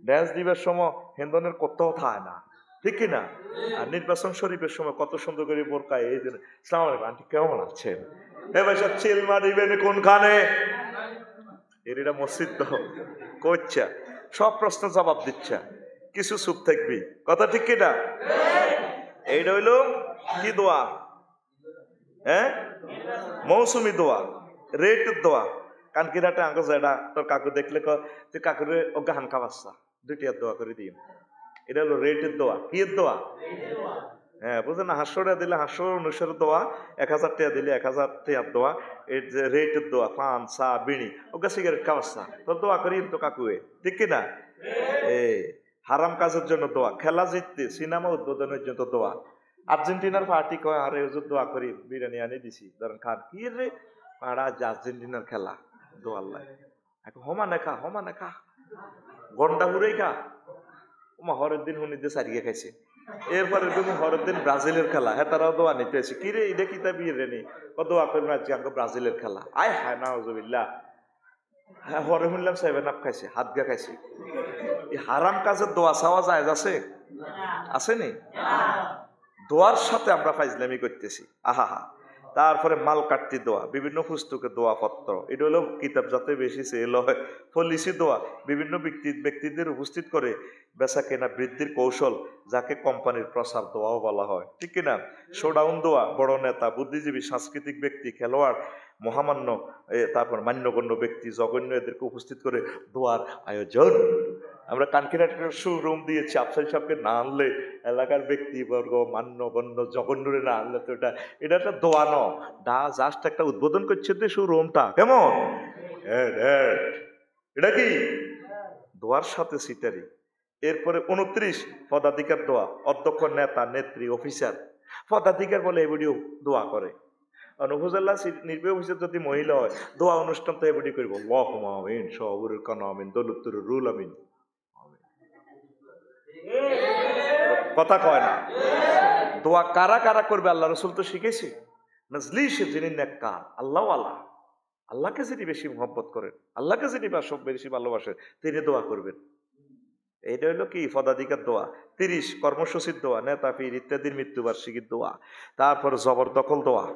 ড্যান্স দিবার সময় হেন্দনের কোথাও থাকে না, ঠিক কিনা? আর নির্বাচন শরীফের সময় কত সুন্দর করে বোরকায় এই দিন সালাম আলাইকুম আন্টি কেমন আছেন, এবার সব চিল মারিবেন কোনখানে, এরা মসজিদ তো করছে, সব প্রশ্ন জবাব দিচ্ছে, কিছু চুপ থাকবি, কথা ঠিক কিনা? এইটা হইল কি দোয়া? হ্যাঁ, মৌসুমি দোয়া, রেটের দোয়া। কানকিরাটে আঙ্গ যেটা তোর কাকু দেখলে তুই কাকুরে ওকে হানকা বাচ্চা 2টি দোয়া করে দিই, এটা হলো রেটের দোয়া। কি এর দোয়া? হ্যাঁ বুঝলেন না, 500 টাকা দিলে 500 অনুসারে দোয়া, 1000 টাকা দিলে 1000 টাকার দোয়া, এর যে রেটের দোয়া, পান চা বিড়ি ওকে সিগারেট খাওয়াচ্ছা তোর দোয়া করি তো কাকুয়ে, ঠিক কিনা? হারাম কাজের জন্য দোয়া, খেলা জিততে, সিনেমা উদ্বোধনের জন্য দোয়া, আর্জেন্টিনার পার্টি কয় আরে হুজুর দোয়া করি বিরিয়ানি আনি দিছি, ধরেন খান, কি রে পাড়া আর্জেন্টিনার খেলা, দোয়া আল্লাহ হমানে খা, হমানে খা, গন্ডা ঘুরেই খা, ওমা হরের দিন হুনিতে সারিয়ে খাইছে, এরপরে তুমি হরের দিন ব্রাজিলের খেলা, হ্যাঁ তারাও দোয়া নিতে আসে, কি রে এটা কিতা বিয়ে রেনি দোয়া করবেন আজকে আমাকে ব্রাজিলের খেলা, আয় হায় না হজবিল্লা, হ্যাঁ হরে শুনলাম 7 আপ খাইছে, হাত গা খাইছে, এই হারাম কাজের দোয়া চাওয়া যায় আছে? আসেনি? দোয়ার সাথে আমরা ফাইজলামি করতেছি, আহা। তারপরে মাল কাটতি দোয়া, বিভিন্ন পুস্তকে দোয়া পত্র, এটা হলো কিতাব যাতে বেশি সেল হয়, পলিসি দোয়া, বিভিন্ন ব্যক্তিদের উপস্থিত করে বেচা কেনা বৃদ্ধির কৌশল, যাকে কোম্পানির প্রসার দোয়াও বলা হয়, ঠিক কিনা? শোডাউন দোয়া, বড় নেতা, বুদ্ধিজীবী, সাংস্কৃতিক ব্যক্তি, খেলোয়াড়, মহামান্য, তারপর মান্যগণ্য ব্যক্তি, জঘন্য এদেরকে উপস্থিত করে দোয়ার আয়োজন। আমরা কানকিনাটের শোরুম দিয়েছি, আফসার সাহেবকে না আনলে, এলাকার ব্যক্তিবর্গ মান্যগণ্য জঘন্যরে না আনলে তো এটা একটা দোয়া ন, জাস্ট একটা উদ্বোধন করছে তো শোরুমটা, কেমন? এটা কি দোয়ার সাথে সিটারি। এরপরে 29 পদাধিকার দোয়া, অধ্যক্ষ, নেতা, নেত্রী, অফিসার, পদাধিকার বলে এবিডিও দোয়া করে। উপজেলা নির্বাহী অফিসের যদি মহিলা হয়, দোয়া অনুষ্ঠান তো এবিডি করবো, আল্লাহুম্মা আমিন, সবুরের কানা আমিন, দৌলতুর রুল আমিন। কথা কয় না। দোয়া কারা কারা করবে আল্লাহ রসুল তো শিখেছি। মজলিসে যিনি নেককার, আল্লাহ আল্লাহ, আল্লাহকে যিনি বেশি মহব্বত করেন, আল্লাহকে যিনি বেশি ভালোবাসেন, তিনি দোয়া করবেন। এইটা হইলো কি পদাধিকার দোয়া। 30 কর্মসূচির দোয়া, নেতা পীর ইত্যাদির মৃত্যুবার্ষিকীর দোয়া। তারপর জবরদখল দোয়া,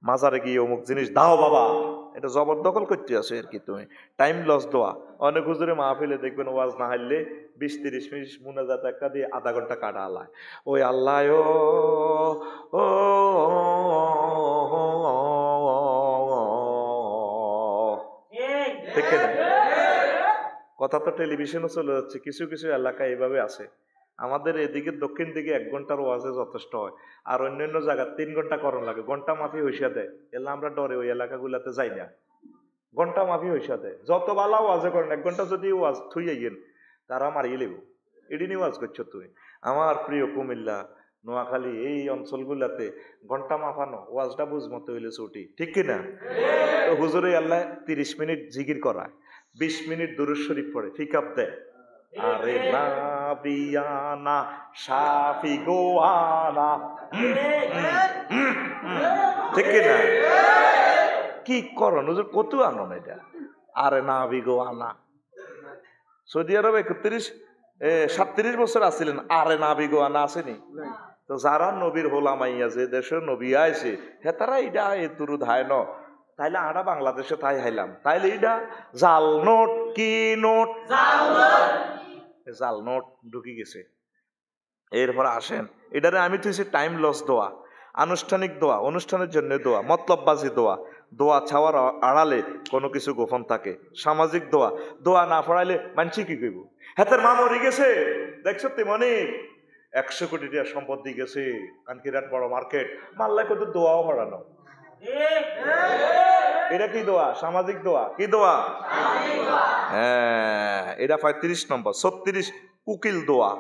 মাজারে গিয়ে অমুক জিনিস দাও বাবা, এটা জবরদখল করতে আছে আর কি তুমি। টাইম লস দোয়া, অনেক হুজুরে মাহফিলে দেখবেন ওয়াজ না হারলে 20-30 মিনিট মুনাজাত একটা দিয়ে আধা ঘন্টা কাটা আলায়, ওই আল্লাহ ও ঠিক না? কথা তো টেলিভিশনে চলে যাচ্ছে, কিছু কিছু এলাকায় এইভাবে আছে। আমাদের এদিকে দক্ষিণ দিকে 1 ঘন্টার ওয়াজে যথেষ্ট হয়, আর অন্যান্য জায়গায় 3 ঘন্টা করণ লাগে, ঘন্টা মাফি হইসা দেয়। এলা আমরা ডরে ওই এলাকাগুলাতে যাই না, ঘন্টা মাফি হইসা দেয়। যত বালা ওয়াজে করেন, 1 ঘন্টা যদি ওয়াজ থুই আইয়েন, তারা মারিয়ে লেব, এটি নিয়ে ওয়াজ করছো তুমি। আমার প্রিয় কুমিল্লা, নোয়াখালী এই অঞ্চলগুলাতে ঘন্টা মাফানো ওয়াজটা বুঝমতো হইলে ছুটি, ঠিক কিনা? তো হুজুরে আল্লাহ 30 মিনিট জিকির করায়, 20 মিনিট দুরূদ শরীফ পড়ে, পিক আপ দেয়। আরে নাবিয়ানা শাফি গোয়ানা, ঠিক কিনা? কি করো হুজুর, কত আনন্দ এটা। আরে নাবি গোয়ানা, সৌদি আরবে 37 বছর আসছিলেন, আরে নাবি গোয়ানা আসেনি তো। যারা নবীর হোলামাইয়া, যে দেশে নবী আইছে, হে তারা এটা এ তুরুদ হায় ন, তাইলে আমরা বাংলাদেশে তাই হাইলাম, তাইলে এটা জাল নোট, কি নোট, জাল নোট ঢুকি গেছে। এরপর আসেন, এটারে আমি তুইছি টাইম লস দোয়া, আনুষ্ঠানিক দোয়া, অনুষ্ঠানের জন্য দোয়া, মতলববাজি দোয়া, দোয়া ছাওয়ার আড়ালে কোনো কিছু গোপন থাকে, সামাজিক দোয়া, দোয়া না পড়াইলে মানছি কি কইব, হাতের মা মরে গেছে দেখছো তেমনি 100 কোটি টাকা সম্পদ দিয়ে গেছে, কানকিরাট বড় মার্কেট, মাল্লা কত দোয়াও পড়ানো। এটা কি দোয়া? সামাজিক দোয়া। কি দোয়া? হ্যাঁ, এটা 35 নম্বর। 36 কুকিল দোয়া,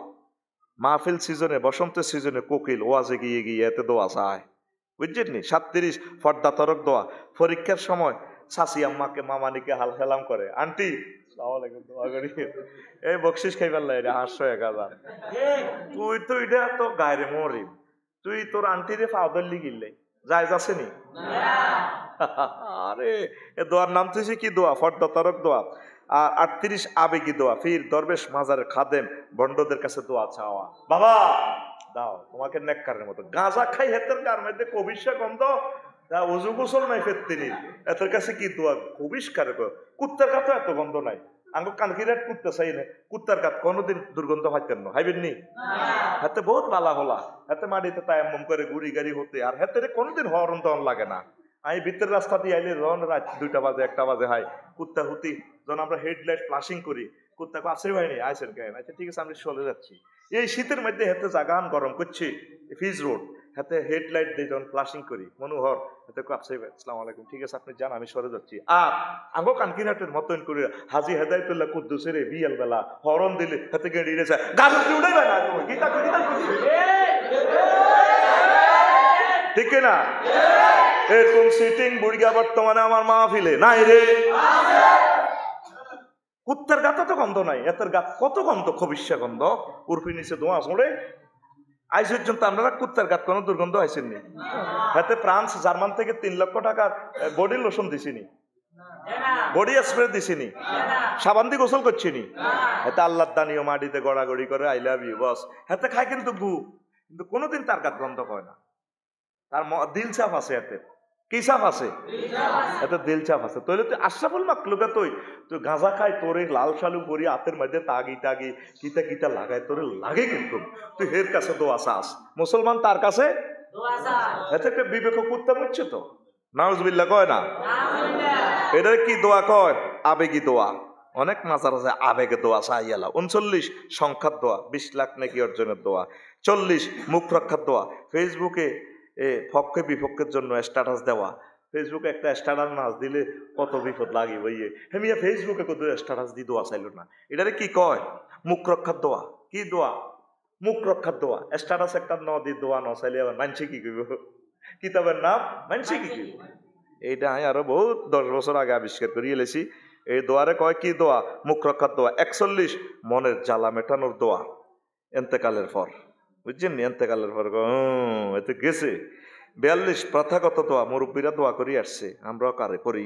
মাহফিল সিজনে, বসন্তের সিজনে কোকিল ওয়াজে গিয়ে গিয়ে এতে দোয়া চায়, বুঝছেন নি? 37 পর্দা তরক দোয়া, পরীক্ষার সময় শাশি আম্মাকে মামানিকে হাল হেলাম করে, আন্টি দোয়া করি, এই বকশিস খাইবার লাই 800-1000। তুই তো এটা তো গায়ে মরি, তুই তোর আন্টিরে ফাউদল্লি গিললে যায় যাচ্ছে নি? আরে এ দোয়ার নাম তুই কি দোয়া? পর্দা তরক দোয়া। আর 38 আবেগী দোয়া, ফির দরবেশ মাজারের খাদেম বন্ডদের কাছে দোয়া চাওয়া, বাবা দাও তোমাকে নেককারের মতো। গাঁজা খাই হেতের কার মধ্যে কবিশা গন্ধ, উজু গোসল নাই ফেরতিনি, এদের কাছে কি দোয়া কবিষ্কার। কুত্তার কাছে এত গন্ধ নাই, আঙ্গো কানকিরাট কুত্তা চাই না, কুত্তার কাঠ কোনোদিন দুর্গন্ধ পাইতেন না, হাইবেন নি? হাতে বহুত বালা হলা, হাতে মাটিতে তায়াম্মম করে গুড়ি গাড়ি হতে, আর হাতে কোনোদিন হরণ তখন লাগে না। আমি ভিতরের রাস্তা দিয়ে আইলে যখন রাত 2টা বাজে 1টা বাজে হাই কুত্তা হুতি, যখন আমরা হেডলাইট ফ্লাশিং করি, কুত্তাকে আসে ভাইনি আইসেন কেন? আচ্ছা ঠিক আছে আমি চলে যাচ্ছি। এই শীতের মধ্যে হাতে জাগান গরম করছি, ফিজ রোড হাতে হেডলাইট দিয়ে যখন ফ্লাশিং করি, মনোহর হাতে আপসে ভাই আসসালামু আলাইকুম, ঠিক আছে আপনি যান আমি সরে যাচ্ছি। আর আঙ্গো কানকিরাটের মতন করে হাজি হেদায়তুল্লাহ কুদ্দুসের বিয়াল বেলা হরন দিলে হাতে গেড়ে দিয়েছে, গাছ উঠাইবে না তুমি গীতা ঠিক না? এরকম সিটিং বুড়িয়া বর্তমানে আমার মাহফিলে নাই রে। কুত্তার গাতে তো গন্ধ নাই, এতের গাত কত গন্ধ, খবিষ্যা গন্ধ, উর্ফি নিচে ধোঁয়া ছোড়ে। আজ পর্যন্ত আপনারা কুত্তার গাত কোনো দুর্গন্ধ আইসেননি? হাতে ফ্রান্স জার্মান থেকে 3 লক্ষ টাকার বডি লোশন দিছিনি, বডি স্প্রে দিছিনি, সাবান দিয়ে গোসল করছিনি, হাতে আল্লাহর দানিও মাটিতে গড়াগড়ি করে আই লাভ ইউ বস, হাতে খায় কিন্তু গু, কিন্তু কোনোদিন তার গাত গন্ধ হয় না। তার দিল চাপ আছে, এতে কি চাপ আছে? এতে দিল চাপ আছে। তৈলে তুই আশরাফুল মাকলুকা, তুই গাঁজা খাই, তোরে লাল সালু করি হাতের মধ্যে তাগি টাগি কিতা কিতা লাগাই, তোরে লাগে কিন্তু তুই হের কাছে দোয়া চাস, মুসলমান তার কাছে এতে বিবেক কুত্তা বুঝছে তো, নাউজুবিল্লাহ কয় না? এটা কি দোয়া কয়? আবেগী দোয়া। অনেক মাজার আছে আবেগে দোয়া চাইয়ালা। 39 সংখ্যার দোয়া, 20 লাখ নাকি অর্জনের দোয়া। 40 মুখ রক্ষার দোয়া, ফেসবুকে পক্ষে বিপক্ষের জন্য স্ট্যাটাস দেওয়া। ফেসবুকে একটা স্ট্যাটাস নাচ দিলে কত বিপদ লাগে ভাইয়ে, হেমিয়া ফেসবুকে কত স্ট্যাটাস দিয়ে দোয়া চাইল না, এটারে কি কয়? মুখ রক্ষার দোয়া। কি দোয়া? মুখ রক্ষার দোয়া। স্ট্যাটাস একটা নদী দোয়া নচাইলে আবার মানছে কি করব? কিতাবের নাম মানছে কি করব? এইটা আমি আরো বহুত 10 বছর আগে আবিষ্কার করিয়ে এলেছি। এই দোয়ারে কয় কি দোয়া? মুখ রক্ষার দোয়া। 41 মনের জ্বালা মেটানোর দোয়া এন্তেকালের পর, বুঝছেন? এন্তেকালের পর এতে গেছে। 42 প্রথাগত দোয়া, মুরব্বীরা দোয়া করে আসছে, আমরাও করি।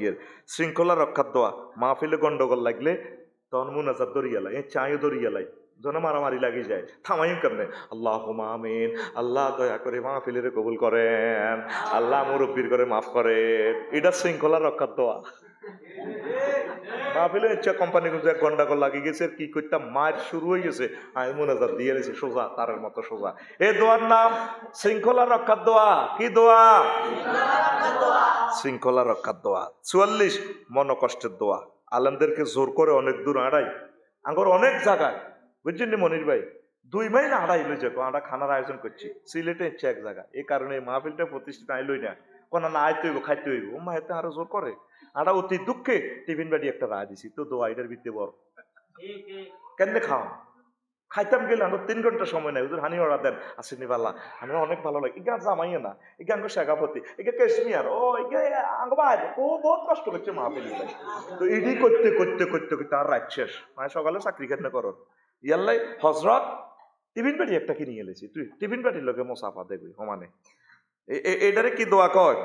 শৃঙ্খলা রক্ষার দোয়া, মাহফিলে গন্ডগোল লাগলে তখন মুনাজাত দরিয়ালাই, চাইও দরিয়ালাই, যেন মারামারি লাগি যায়, থামাইম কেমনে? আল্লাহুম্মা আমিন, আল্লাহ দয়া করে মাহফিলের কবুল করেন, আল্লাহ মুরব্বীর করে মাফ করেন। এটা শৃঙ্খলা রক্ষার দোয়া। মাহফিলে ইচ্ছা কোম্পানি গন্ডগোল লাগি গেছে, কি করতাম, মার শুরু হয়ে গেছে, আমি মুনাজাত দিয়ে গেছি সোজা, তারের মতো সোজা। এই দোয়ার নাম শৃঙ্খলা রক্ষার দোয়া। কি দোয়া? শৃঙ্খলা রক্ষার দোয়া। 44 মনোকষ্টের দোয়া। আলেমদেরকে জোর করে অনেক দূর আড়াই, আঙ্গর অনেক জায়গায়, বুঝছেন নি মনির ভাই, 2 মাইল আড়াই লই যাবো, আমরা খানার আয়োজন করছি সিলেটে ইচ্ছে এক জায়গা। এই কারণে এই মাহফিলটা প্রতিষ্ঠিত আইলই না, কোনো না আইতে হইব, খাইতে হইব। মা এতে আরো জোর করে, আমরা অতি দুঃখে টিফিন বাড়ি একটা রায় দিছি, তো দোয়া এটার ভিত্তি বড় কেন খাও খাইতাম গেলে আমার 3 ঘন্টা সময় নাই, হুজুর হানি অর্ডার দেন, আসেনি পাল্লা, আমি অনেক ভালো লাগে। ইগা জামাইয়া না, ইগা আঙ্গ শেখাপতি, ইগা কাশ্মীর, ও ইগা আঙ্গ ভাই, ও বহুত কষ্ট করছে মাহফিল। তো ইডি করতে করতে করতে করতে আর রাত শেষ, মানে সকালে চাকরি কেন করো ইয়াল্লাই হজরত টিফিন বাড়ি একটা কিনে এলেছি, তুই টিফিন বাড়ির লোকে মোসাফা দেখবি সমানে। এটারে কি দোয়া কয়?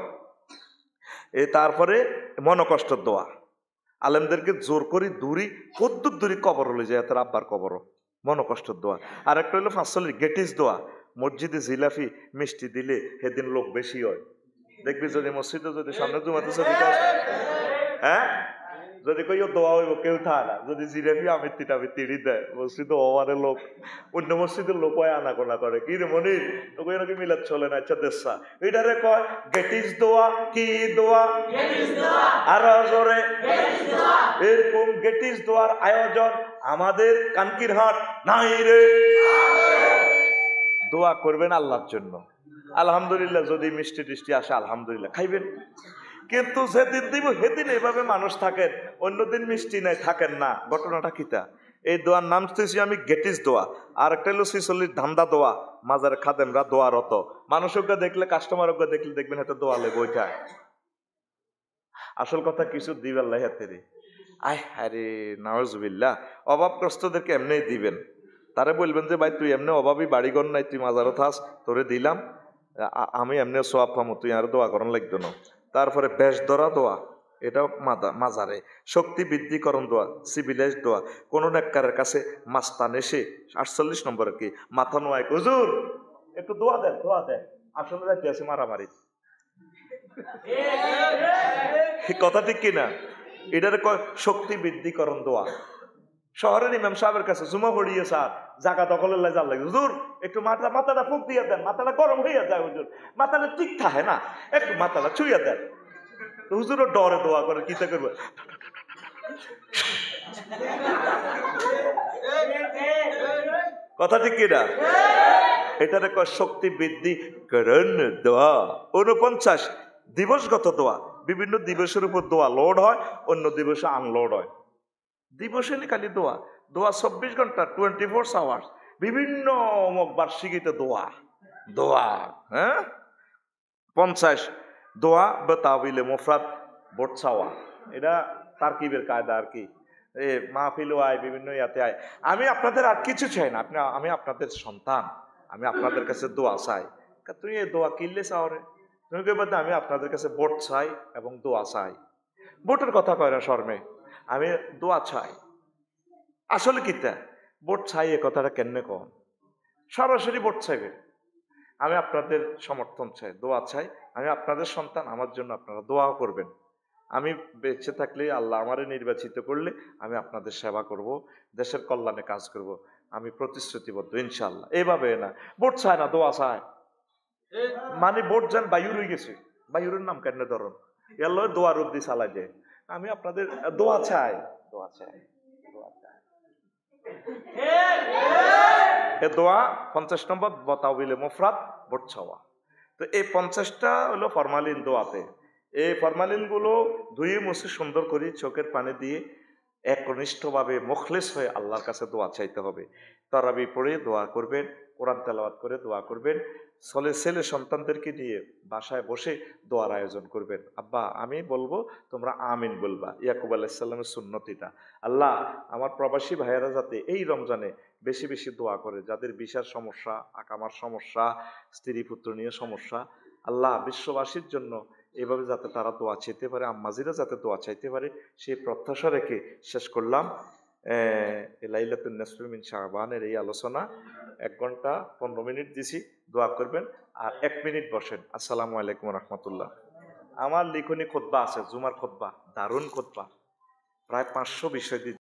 তারপরে মনোকষ্টের দোয়া, আলেমদেরকে জোর করি দূরি, কদ্দুর দূরি কবর হলে যায়, তার আব্বার কবরও মনোকষ্টের দোয়া। আর একটা হলো 45 গেটিস দোয়া, মসজিদে জিলাফি মিষ্টি দিলে সেদিন লোক বেশি হয়। দেখবি যদি মসজিদে যদি সামনে জুমাতে হ্যাঁ যদি কই দোয়া হইব কেউ থাকে না, যদি জিলাফি আমিত্তি টামিত্তি দেয় মসজিদে ওমারে লোক, অন্য মসজিদের লোক হয় আনাগোনা করে, কি রে মনির তোকে নাকি মিলাদ চলে না, আচ্ছা দেশা এটারে কয় গেটিস দোয়া। কি দোয়া? আর জোরে এরকম গেটিস দোয়ার আয়োজন আমাদের কানকিরহাট নাই রে। দোয়া করবেন আল্লাহর জন্য, আলহামদুলিল্লাহ যদি মিষ্টি টিষ্টি আসে আলহামদুলিল্লাহ খাইবেন, কিন্তু যেদিন দিব সেদিন এইভাবে মানুষ থাকেন, অন্যদিন মিষ্টি নাই থাকেন না। ঘটনাটা কিতা? এই দোয়ার নাম দিতেছি আমি গেটিস দোয়া। আর একটা হলো 46 ধান্দা দোয়া, মাজার খাদেমরা দোয়ারত, মানুষকে দেখলে কাস্টমারকে দেখলে দেখবেন হাতে দোয়া লেগে বইটা। আসল কথা কিছু দিবেন আল্লাহ হাতেরে, আয় আরে নাউজুবিল্লাহ। অভাবগ্রস্তদেরকে এমনি দিবেন, তারে বলবেন যে ভাই তুই এমনি অভাবী, বাড়িঘর নাই, তুই মাজারও থাস, তোরে দিলাম, আমি এমনি সোয়াব পামো, তুই আর দোয়া করান লাগতো না। তারপরে বেশ ধরা দোয়া, এটাও মাজারে। শক্তি বৃদ্ধিকরণ দোয়া, সিভিলাইজ দোয়া, কোন নেককারের কাছে মাস্তান এসে 48 নম্বরের কি মাথা নোয়ায়, হুজুর একটু দোয়া দেন, দোয়া দেন, আসলে যাইতে আছে মারামারি, কথা ঠিক কিনা? এটার কয় শক্তি বৃদ্ধিকরণ দোয়া। শহরের ইমাম সাহেবের কাছে জুমা পড়িয়ে স্যার জায়গা দখলের লাই জাল লাগে, হুজুর একটু মাথাটা ফুক দিয়ে দেন, মাথাটা গরম হইয়া যায়, হুজুর মাথাটা ঠিক থাকে না, একটু মাথাটা ছুঁয়া দেন। হুজুরও ডরে দোয়া করে, কিতা করবো, কথা ঠিক কিনা? এটার কয় শক্তি বৃদ্ধি করণ দোয়া। 49 দিবসগত দোয়া, বিভিন্ন দিবসের উপর দোয়া লোড হয়, অন্য দিবসে আনলোড হয়। দিবসে নি খালি দোয়া, দোয়া 24 ঘন্টা 24 আওয়ার্স, বিভিন্ন বার্ষিকীতে দোয়া দোয়া। হ্যাঁ 50 দোয়া বেতাবিলে মুফরাদ বোট চাওয়া, এটা তারকিবের কায়দা আর কি। মাহফিলও আয়, বিভিন্ন ইয়াতে আয়। আমি আপনাদের আর কিছু চাই না, আমি আপনাদের সন্তান, আমি আপনাদের কাছে দোয়া চাই। তুই এই দোয়া কিনলে চাও রে, তুমি কে বলতে আমি আপনাদের কাছে ভোট চাই এবং দোয়া চাই। ভোটের কথা কয় না শর্মে, আমি দোয়া চাই। আসলে কিতা ভোট চাই এ কথাটা কেমনে কন? সরাসরি ভোট চাইবে, আমি আপনাদের সমর্থন চাই, দোয়া চাই, আমি আপনাদের সন্তান, আমার জন্য আপনারা দোয়াও করবেন। আমি বেঁচে থাকলে, আল্লাহ আমারে নির্বাচিত করলে আমি আপনাদের সেবা করব, দেশের কল্যাণে কাজ করব, আমি প্রতিশ্রুতিবদ্ধ ইনশাআল্লাহ। এইভাবে না ভোট চায় না, দোয়া চায়, মানে ভোট যান বায়ুর হয়ে গেছে, বায়ুরের নাম কেন ধরুন, এর লয় দোয়া রূপ দিয়ে চালাই যায়। আমি আপনাদের দোয়া চাই, দোয়া চাই, দোয়া চাই। এ দোয়া 50 নম্বর বতাবিলে মুফরাদ ভোট চাওয়া। তো এই 50টা হলো ফরমালিন দোয়াতে। এই ফরমালিন গুলো ধুয়ে মুছে সুন্দর করে চোখের পানি দিয়ে একনিষ্ঠভাবে মুখলেস হয়ে আল্লাহর কাছে দোয়া চাইতে হবে। তারাবি পড়ে দোয়া করবেন, কোরআন তেলাওয়াত করে দোয়া করবেন। ছেলে সন্তানদেরকে নিয়ে বাসায় বসে দোয়ার আয়োজন করবেন। আব্বা আমি বলবো, তোমরা আমিন বলবা। ইয়াকুব আলাইহিস সালামের সুন্নত এটা। আল্লাহ আমার প্রবাসী ভাইয়েরা যাতে এই রমজানে বেশি বেশি দোয়া করে, যাদের ভিসার সমস্যা, আকামার সমস্যা, স্ত্রী পুত্র নিয়ে সমস্যা, আল্লাহ বিশ্ববাসীর জন্য এভাবে যাতে তারা দোয়া চাইতে পারে, আম্মাজিরা যাতে দোয়া চাইতে পারে, সেই প্রত্যাশা রেখে শেষ করলাম লাইলাতুন নিসফি মিন শাবানের এই আলোচনা। 1 ঘন্টা 15 মিনিট দিছি, দোয়া করবেন। আর 1 মিনিট বসেন। আসসালামু আলাইকুম রহমতুল্লাহ। আমার লিখনি খুতবা আছে, জুমার খুতবা, দারুণ খুতবা, প্রায় 500 বিষয় দিয়ে